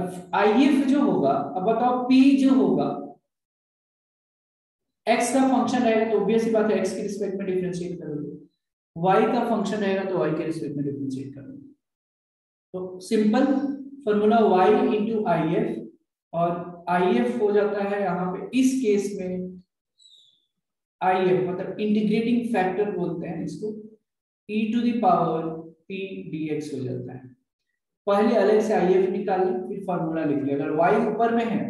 if जो होगा, अब बताओ p जो होगा x का फंक्शन रहेगा तो ऑब्वियस सी बात है x के रिस्पेक्ट में डिफरेंशिएट करोगे, y का फंक्शन रहेगा तो y के रिस्पेक्ट में डिफरेंशिएट करोगे। तो simple formula y into if, और if हो जाता है यहाँ पे इस केस में if मतलब इंटीग्रेटिंग फैक्टर बोलते हैं इसको, e to the power p dx हो जाता है। पहले अलग से if निकाल लें, फिर फॉर्मूला लिख लें। अगर y ऊपर में है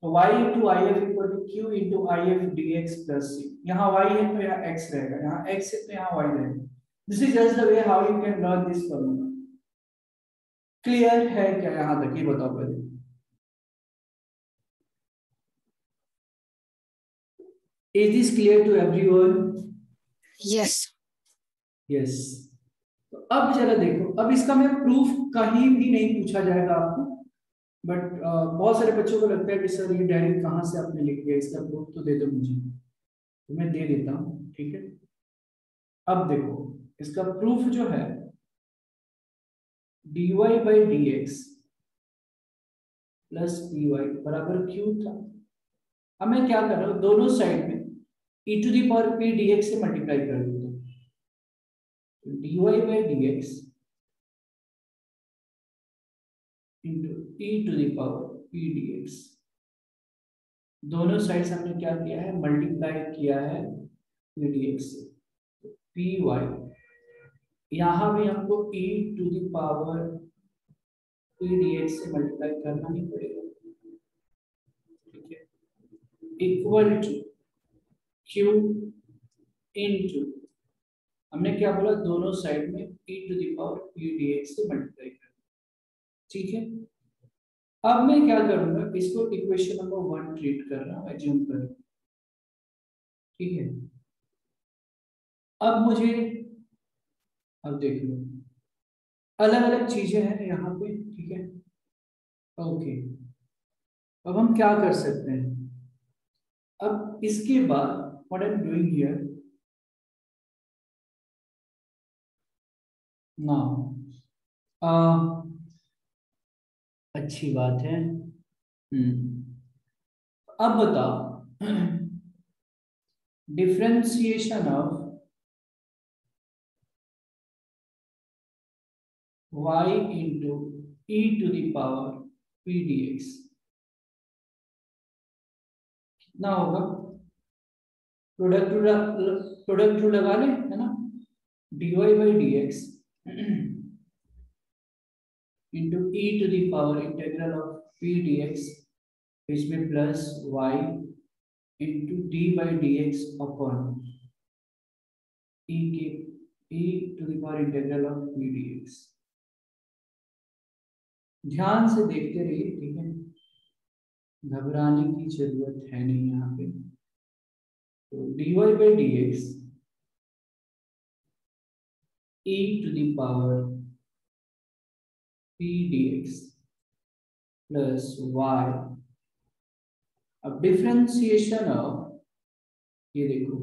तो y into if equal to q into if dx plus c। यहाँ y है तो यहाँ x रहेगा, यहाँ x है तो यहाँ y रहेगा। This is just the way how you can learn this formula. Clear है क्या यहाँ तक, ये बताओ पहले। Is this clear to everyone? Yes. Yes. तो अब जरा देखो, अब इसका मैं प्रूफ कहीं भी नहीं पूछा जाएगा आपको, बट बहुत सारे बच्चों को लगता है कि सर ये डायरेक्ट कहाँ से आपने लिख दिया, इसका प्रूफ तो दे दो मुझे, तो मैं दे देता हूँ, ठीक है। अब देखो इसका प्रूफ जो है dy by D x plus P y बराबर क्यू था। अब मैं क्या कर रहा हूँ, दोनों साइड में e to the power p dx से मल्टीप्लाई कर देता हूँ, तो dy by D x into e to the power p dx, दोनों साइड्स हमने क्या किया है, मल्टीप्लाई किया है p dx से, पी वाई यहाँ भी हमको e to the power p dx से मल्टीप्लाई करना नहीं पड़ेगा, ठीक है, इक्वल टू q इनटू, हमने क्या बोला, दोनों साइड में e to the power p dx से मल्टीप्लाई करना, ठीक है। अब मैं क्या करूंगा, इसको इक्वेशन नंबर 1 ट्रीट कर रहा हूं, एज्यूम कर, ठीक है। अब मुझे, अब देख लो अलग अलग चीजें हैं यहाँ पे, ठीक है, ओके। अब हम क्या कर सकते हैं, अब इसके बाद what I am doing here now, अच्छी बात है। अब बताओ differentiation of y into e to the power p dx कितना होगा, प्रोडक्ट रूल लगा ले, है ना, dy by D x into e to the power integral of p dx, इसमें plus y into D by D X upon e to the power integral of p dx। ध्यान से देखते रहिए, ठीक है, घबराने की जरूरत है नहीं यहाँ पे। तो dy by D X e to the power p dx plus y, अब डिफरेंशिएशन ऑफ, ये देखो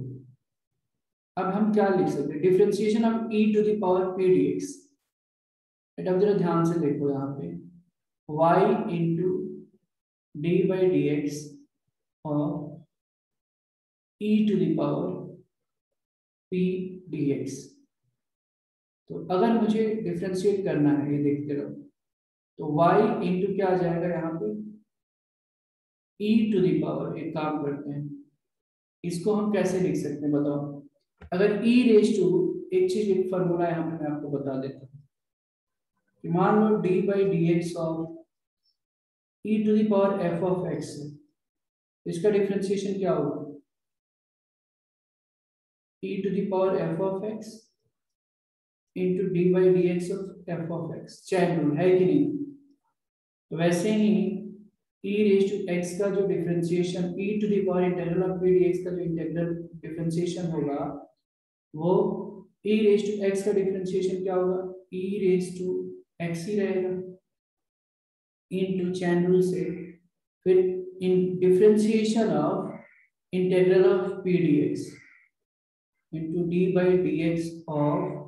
अब हम क्या लिख सकते हैं, differentiation of e to the power p dx, अब जरा ध्यान से देखो यहाँ पे y into D by D x और e to the power p dx। तो अगर मुझे डिफरेंशिएट करना है, ये देखते रहो, तो y इंटू क्या आ जाएगा यहाँ पे e टू दी पावर, एक काम करते हैं, इसको हम कैसे लिख सकते हैं बताओ। अगर e रेज टू, एक चीज, एक फॉर्मूला यहाँ पे मैं आपको बता देता हूँ कि मान लो d by D X of e to the power f of x है, इसका डिफरेंशिएशन क्या होगा, e to the power f of x into D by D X of f of x, chain rule है कि नहीं। तो वैसे ही e रेज टू x का जो differentiation, e to the power integral of p dx का जो इंटीग्रल डिफरेंशिएशन होगा, वो e रेज टू x का डिफरेंशिएशन क्या होगा, e रेज टू x ही रहेगा इनटू चैन रूल से, फिर इन differentiation of integral of p dx into d by dx of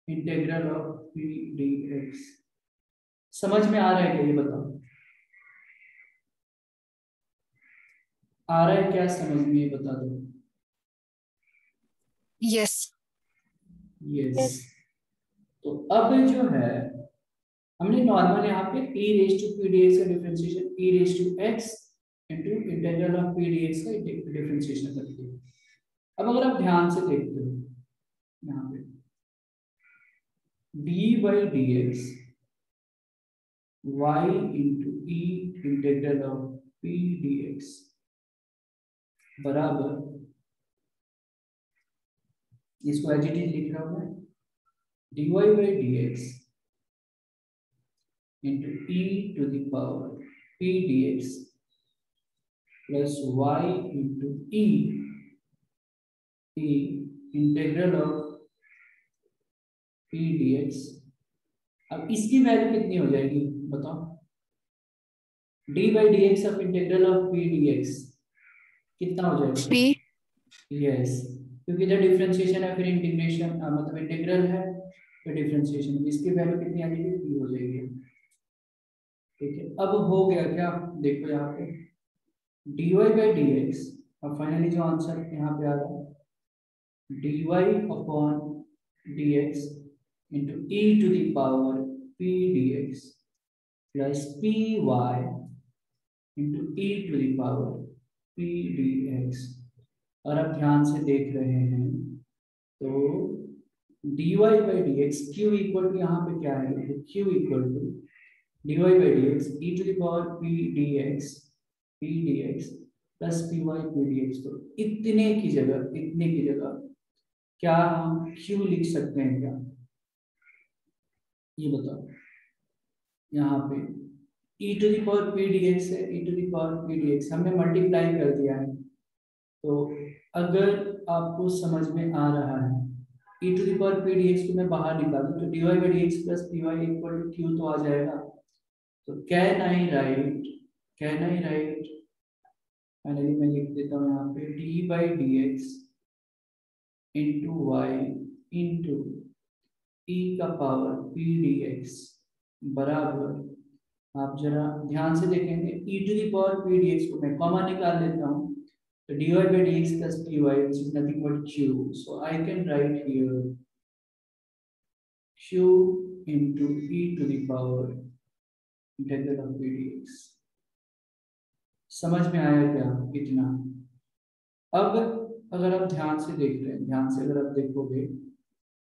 integral of P D x. समझ में आ रहा है क्या, ये बताओ, आ रहा है क्या समझ में, ये बता दो। यस। यस। तो अब जो है हमने नॉर्मल यहाँ पे e raise to p D x का differentiation e raise to x into integral of P D x का डिफरेंशिएशन कर दिया। अब अगर आप ध्यान से देखते हो यहाँ पे d by D x y into E integral of P D x बराबर, इसको एज इट इज लिख रहा हूं मैं, dy by D x into E to the power P D x plus y into E integral of P D x. अब इसकी value कितनी हो जाएगी बताओ, d by D X of integral of P D x कितना हो जाएगा, p। Yes, क्योंकि इधर डिफरेंशिएशन है फिर इंटीग्रेशन, मतलब इंटीग्रल है फिर डिफरेंशिएशन, इसकी वैल्यू कितनी आ जाएगी, p हो जाएगी। ठीक है, अब हो गया क्या, देखो यहाँ पे dy बाई डी एक्स, अब फाइनली जो आंसर यहाँ पे आ रहा है dy upon D x into E to the power P D x plus P Y into E to the power P D x. और अब ध्यान से देख रहे हैं तो dy by D X Q equal to यहाँ पे क्या है, q equal to dy by D X E to the power P D x plus P Y P D x. तो इतने की जगह क्या हम q लिख सकते हैं क्या, ये बताओ। यहाँ पे e to the power P D x है, e to the power P D X हमने मल्टीप्लाई कर दिया है। तो अगर आपको समझ में आ रहा है e to the power P D X को मैं बाहर निकालूं तो dy by D x plus P Y equal to q तो आ जाएगा। तो कैन आई राइट फाइनली मैं लिख देता हूँ यहाँ पे d by D x into y into e का पावर पी डी एक्स बराबर, आप जरा ध्यान से देखेंगे e to the power P D X को मैं कॉमन निकाल लेता हूँ तो dy by dx plus py which is nothing but q, so I can write here q into e to the power integral of p dx। समझ में आया क्या इतना। अब अगर आप ध्यान से देख रहे हैं, ध्यान से अगर आप देखोगे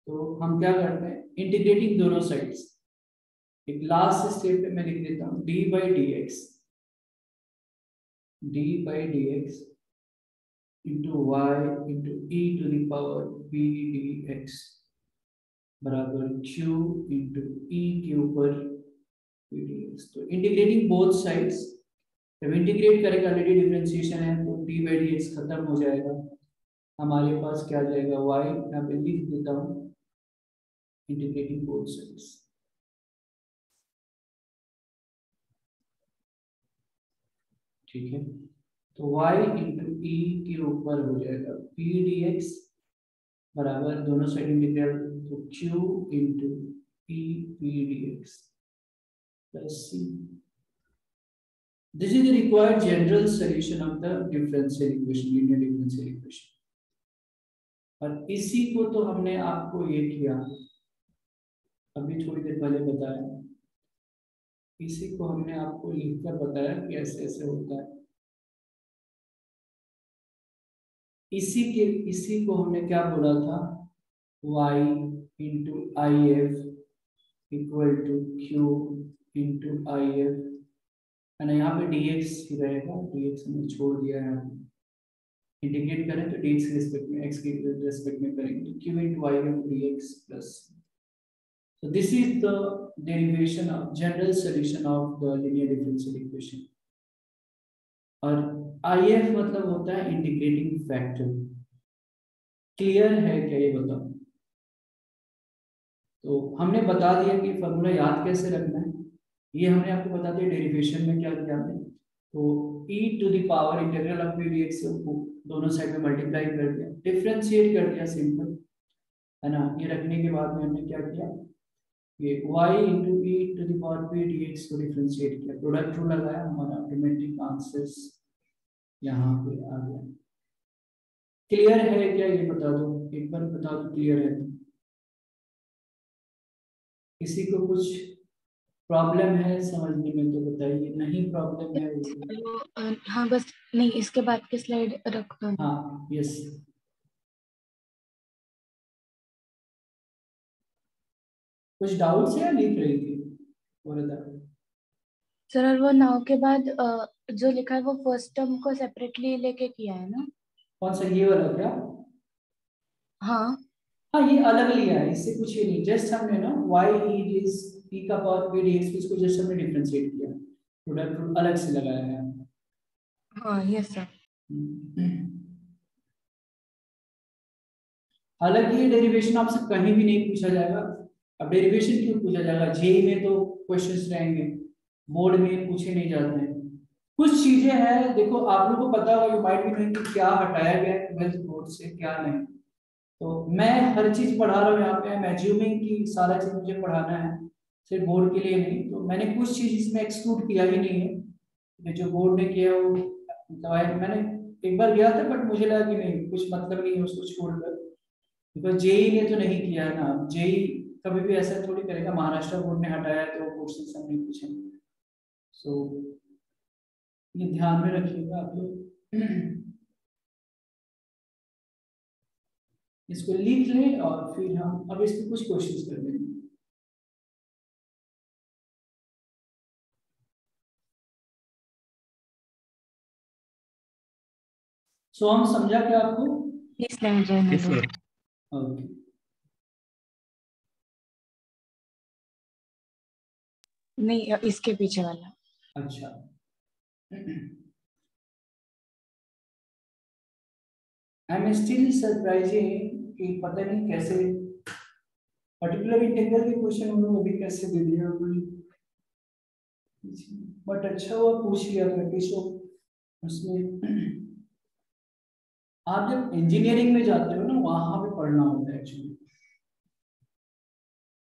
तो हम क्या करते हैं, इंटीग्रेटिंग दोनों साइड्स। एक लास्ट स्टेप पे मैं लिख देता हूँ d by dx into y into e to the power p dx बराबर q into e के ऊपर p dx। तो इंटीग्रेटिंग बोथ साइड्स, जब इंटीग्रेट करेंगे ऑलरेडी डिफरेंशिएशन है तो d by dx खत्म हो जाएगा, हमारे पास क्या आ जाएगा y, यहाँ पे लिख देता हूँ इंटीग्रेटिंग बोथ साइड्स। ठीक है, तो y इंटू ई के ऊपर हो जाएगा पी डी एक्स बराबर दोनों साइड इंटीग्रल तो q into E P D x plus C. This is the required general solution of the differential equation, linear differential equation. और इसी को तो हमने आपको ये किया अभी थोड़ी देर पहले बताया, इसी को हमने आपको लिखकर बताया कि ऐसे ऐसे होता है। इसी को हमने क्या बोला था, y into I F equal to Q into I F है ना, यहाँ पे dx ही रहेगा, dx हमने छोड़ दिया है, इंटीग्रेट करें तो dx के रिस्पेक्ट में x के रिस्पेक्ट में करेंगे q into I F dx plus. So this is the derivation of general solution of the linear differential equation। और IF मतलब होता है इंटीग्रेटिंग फैक्टर। क्लियर है क्या ये बताओ। तो हमने बता दिया कि फॉर्मूला याद कैसे रखना है, ये हमने आपको बता दिया। डेरिवेशन में क्या किया हमने, तो e to the power integral of P D X दोनों साइड में मल्टीप्लाई कर दिया, डिफरेंशिएट कर दिया सिंपल। है ना। ये रखने के बाद में हमने क्या किया, ये y into E to the power p dx को डिफरेंशिएट किया, प्रोडक्ट रूल लगाया, हमारा ऑटोमेटिक आंसर्स यहाँ पे आ गया। क्लियर है क्या ये बता दो, एक बार बता दो क्लियर है। किसी को कुछ प्रॉब्लम है समझने में तो बताइए, नहीं प्रॉब्लम है वो। हाँ बस नहीं, इसके बाद की स्लाइड रख दो। हाँ यस, कुछ डाउट्स है या लिख रही थी और सर, और वो नाउ के बाद जो लिखा है वो फर्स्ट टर्म को सेपरेटली लेके किया है ना? कौन सा, ये वाला क्या? हाँ हाँ ये अलग लिया है, इससे कुछ ही नहीं, जस्ट हमने ना y e का पावर p dx इसको जस्ट हमने डिफरेंशिएट किया, प्रोडक्ट रूल अलग से लगाया है। हाँ यस सर। हालांकि ये डेरिवेशन आपसे कहीं भी नहीं पूछा जाएगा। अब डेरिवेशन क्यों पूछा जाएगा, जेई में तो क्वेश्चंस रहेंगे, बोर्ड में पूछे नहीं जाते हैं। कुछ चीजें हैं, देखो आप लोगों को पता होगा, यू माइट बी नोइंग कि क्या हटाया गया है ट्वेल्थ बोर्ड से क्या नहीं। तो मैं हर चीज पढ़ा रहा हूँ यहाँ पे, मैं एज्यूमिंग कि सारा चीज मुझे पढ़ाना है, सिर्फ बोर्ड के लिए नहीं। तो मैंने कुछ चीज इसमें एक्सक्लूड किया ही नहीं है, ये जो बोर्ड ने किया वो मैंने एक बार गया था, बट मुझे लगा कि नहीं कुछ मतलब नहीं है उसको छोड़कर, बिकॉज जेई ने तो नहीं किया है ना। जेई कभी भी ऐसा थोड़ी करेगा, महाराष्ट्र बोर्ड ने हटाया तो क्वेश्चन हम नहीं पूछेंगे। सो ये ध्यान में रखिएगा आप लोग। इसको लिख लें और फिर हम अब इस पे कुछ क्वेश्चंस कर लेंगे। सो हम समझा क्या आपको? प्लीज स्लाइड रहने दो। ओके, नहीं, इसके पीछे वाला। अच्छा। आई एम स्टिल सरप्राइजिंग कि पता नहीं कैसे पर्टिकुलर इंटीग्रल के क्वेश्चन उन्होंने अभी कैसे दे दिया कोई, बट अच्छा हुआ पूछ लिया करके। सो उसमें आप जब इंजीनियरिंग में जाते हो ना, वहां पे पढ़ना होता है एक्चुअली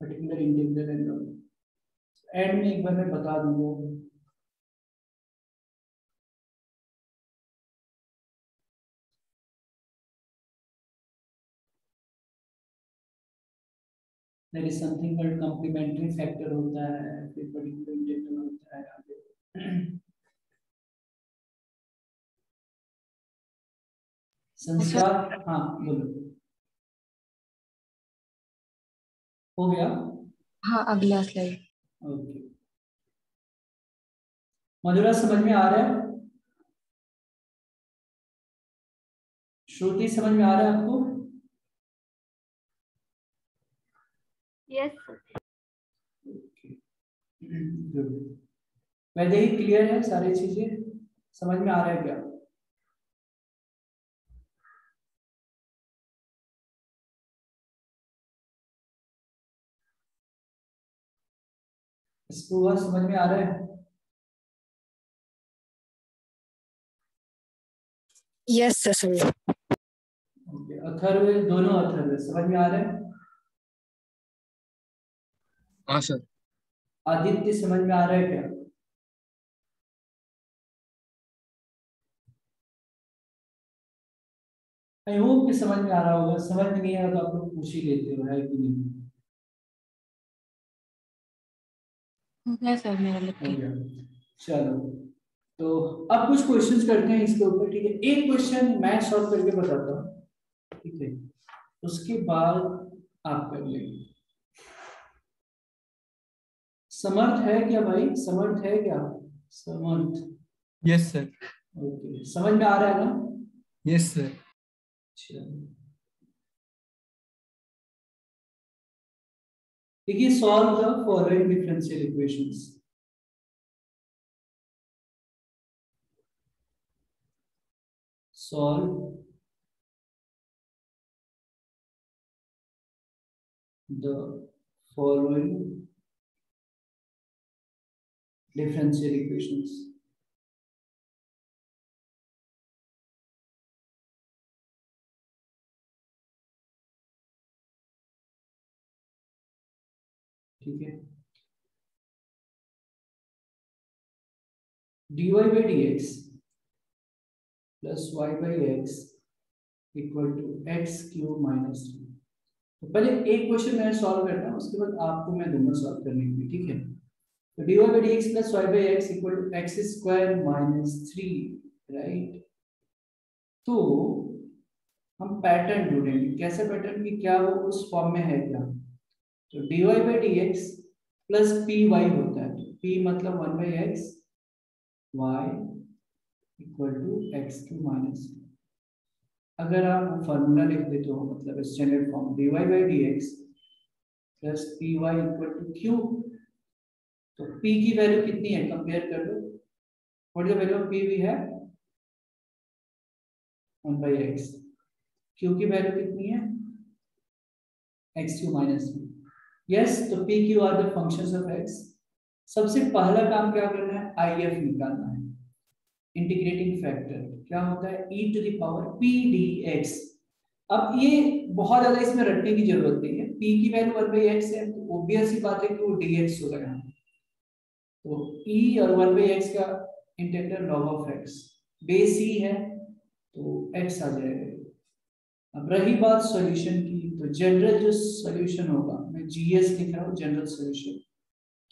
पर्टिकुलर इंटीग्रल एंड में एक बार मैं बता दूंगा। There is something called complementary factor होता है, फिर पर्टिकुलर इंटीग्रल होता है आगे। संस्कार, हाँ बोलो, हो गया? हाँ अगला स्लाइड। ओके, मधुरा समझ में आ रहा है? श्रुति समझ में आ रहा है आपको? यस गुड, वैसे ही क्लियर है, सारी चीजें समझ में आ रहा है क्या? इसको हुआ समझ में आ रहा है? Yes sir. ओके, अथर्व, दोनों अथर्व समझ में आ रहे हैं? हाँ सर। आदित्य समझ में आ रहा है क्या? आई होप कि समझ में आ रहा होगा, समझ में नहीं आ रहा तो आप लोग पूछ ही लेते हो, है कि नहीं? हो गया सर मेरा लिख हो के। गया, चलो। तो अब कुछ क्वेश्चंस करते हैं इसके ऊपर, ठीक है? एक क्वेश्चन मैं सॉल्व करके बताता हूँ, ठीक है? उसके बाद आप कर लेंगे। समर्थ है क्या भाई, समर्थ है क्या? समर्थ, यस सर। ओके, समझ में आ रहा है ना? Yes sir. चलो, देखिए, solve the following differential equations. solve the following differential equations. ठीक है। dy by dx plus y by x equal to X cube minus 3। तो पहले एक क्वेश्चन मैंने सॉल्व करना है, उसके बाद आपको मैं दूंगा सॉल्व करने के लिए, ठीक है। तो dy by dx plus y by x equal to x square minus 3, right. तो हम पैटर्न ढूंढेंगे, कैसा पैटर्न की क्या वो उस फॉर्म में है क्या। तो dy by dx plus py होता है, तो p मतलब 1 by x y equal to x q minus. अगर आप फॉर्मूला लिख देते हो, मतलब standard form dy by dx plus py equal to q, तो p की वैल्यू कितनी है कंपेयर कर लो। What is the value of p we है 1 by x, q की वैल्यू कितनी है एक्स क्यू माइनस 1। यस, तो p q are the functions of x। सबसे पहला काम क्या करना है, IF निकालना है, इंटीग्रेटिंग फैक्टर क्या होता है e to the power p dx। अब ये बहुत ज्यादा इसमें रटने की जरूरत नहीं है, p की वैल्यू 1 by x है, तो ऑब्वियस ही बात है कि वो dx होगा यहाँ। तो e और 1 by x का integral log of x, base e है तो x आ जाएगा। अब रही बात सॉल्यूशन की, तो जनरल जो सॉल्यूशन होगा, मैं जीएस लिख रहा हूँ, जनरल सॉल्यूशन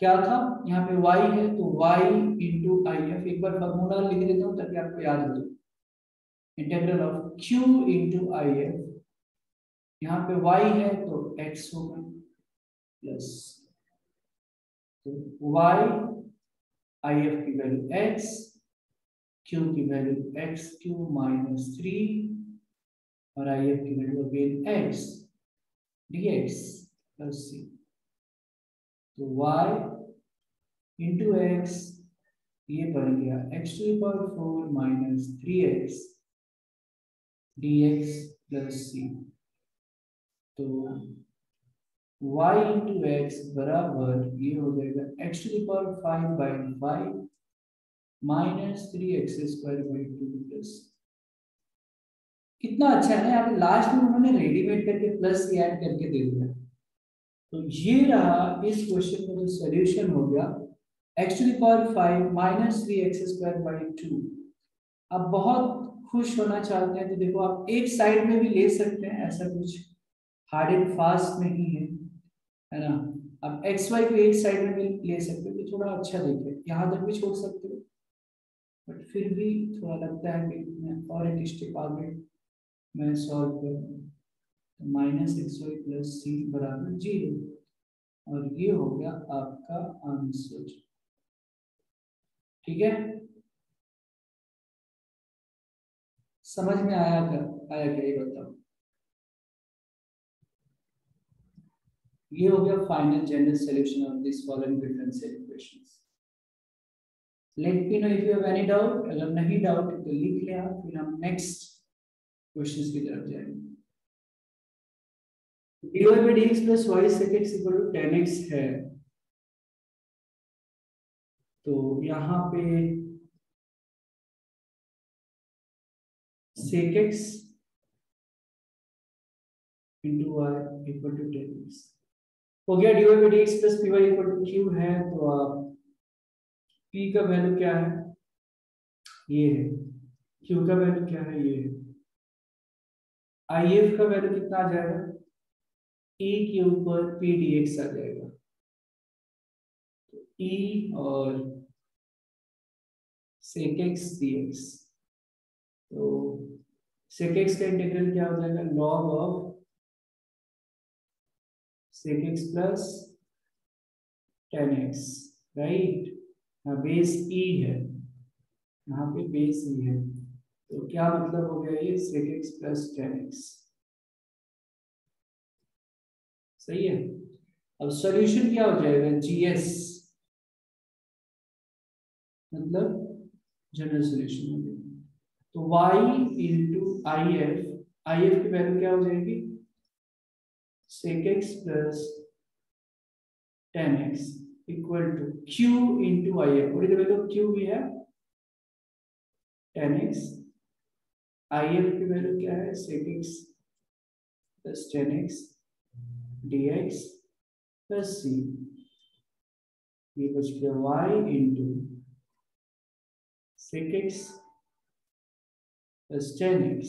क्या था, यहाँ पे y है तो y इंटू IF। एक बार फॉर्मूला लिख देता हूँ ताकि आपको याद हो जाए, integral of q into IF। यहाँ पे y है तो x होगा प्लस, तो y IF की वैल्यू x, q की वैल्यू एक्स क्यूब माइनस 3 और IF की value again x dx plus c। तो y इंटू एक्स, ये बन गया x to the power 4 minus 3x dx plus c। तो y इंटू एक्स बराबर ये हो जाएगा x to the power 5 by 5 minus 3x square by 2 plus. कितना अच्छा है ना, यहाँ पे लास्ट में उन्होंने रेडीमेड करके प्लस सी ऐड करके दे दिया। तो ये रहा इस क्वेश्चन का जो सॉल्यूशन हो गया, x to the power 5 minus 3x square by 2। आप बहुत खुश होना चाहते हैं तो देखो आप एक साइड में भी ले सकते हैं, ऐसा कुछ हार्ड एंड फास्ट नहीं है ना। अब एक्स वाई को एक साइड में भी ले सकते हो, तो थोड़ा अच्छा देखिए, यहाँ तक भी छोड़ सकते हो, बट फिर भी थोड़ा लगता है कि मैं और एक स्टेप आगे मैं सॉल्व करूँ। तो माइनस एक्स वाई प्लस सी बराबर 0, और ये हो गया आपका आंसर। ठीक है, समझ में आया क्या ये बताओ। ये हो गया final general solution of this following differential equations. Let me know if you have any doubt. अगर नहीं डाउट तो लिख ले आप, फिर हम नेक्स्ट क्वेश्चंस की तरफ जाएंगे। dy by dx plus y sec x equal to tan x है, तो यहाँ पे sec x into y equal to tan x हो गया। dy by dx plus py equal to q है, तो आप p का वैल्यू क्या है, ये है, q का वैल्यू क्या है, ये है, if का वैल्यू कितना आ जाएगा, e के ऊपर p dx आ जाएगा। तो e और sec x dx, तो sec x का इंटीग्रल क्या हो जाएगा, log of sec x plus tan x, right. यहाँ बेस e है, यहाँ पे बेस e है, तो क्या मतलब हो गया ये sec x plus tan x, सही है। अब सॉल्यूशन क्या हो जाएगा, GS मतलब जनरल सॉल्यूशन हो जाएगा। तो y इंटू IF की वैल्यू क्या हो जाएगी, sec x plus tan x equal to q into IF। और इधर वैल्यू q भी है tan x, IF की वैल्यू क्या है sec x plus tan x dx plus c। ये बच गया y into sec x plus tan x।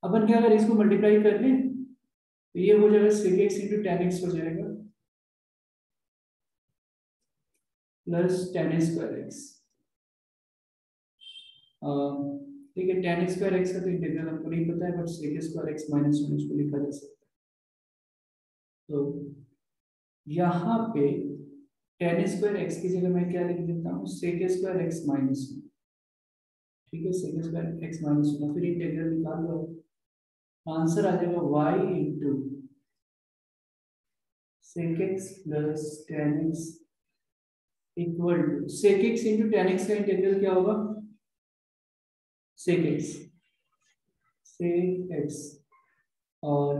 अपन क्या अगर इसको मल्टीप्लाई कर लें तो ये हो जाएगा sec x into tan x हो जाएगा प्लस tan स्क्वायर x। ठीक है, tan स्क्वायर x का तो इंटीग्रल हमको नहीं पता है, but sec square x minus 1 इसको लिखा जा सकता है। तो यहाँ पे tan स्क्वायर x की जगह मैं क्या लिख देता हूँ, sec स्क्वायर x माइनस 1। ठीक है, sec स्क्वायर x माइनस 1, फिर इंटीग्रल निकाल लो, आंसर आ जाएगा y into sec x plus tan x equal to sec x into tan x का इंटीग्रल क्या होगा, sec x और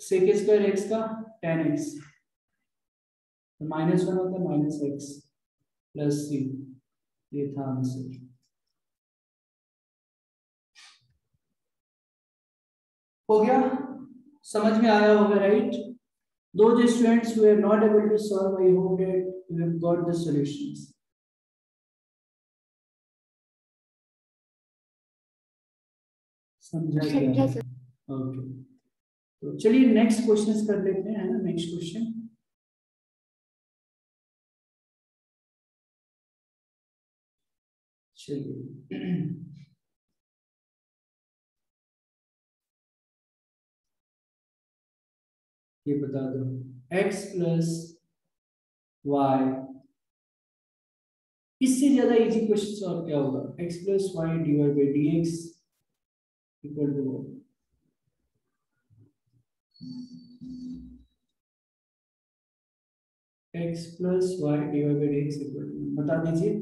sec स्क्वायर x का tan x, तो माइनस 1 होता है माइनस x प्लस c। ये था आंसर। हो गया, समझ में आया होगा, right? Those students who are not able to solve, I hope that you have got the solutions. समझा गया? ओके, तो चलिए नेक्स्ट क्वेश्चंस कर लेते हैं, है ना? नेक्स्ट क्वेश्चन चलिए ये बता दो, x प्लस वाई, इससे ज्यादा इजी क्वेश्चन और क्या होगा, x plus Y divide by D x equal to x plus Y divide by D x equal to, बता दीजिए।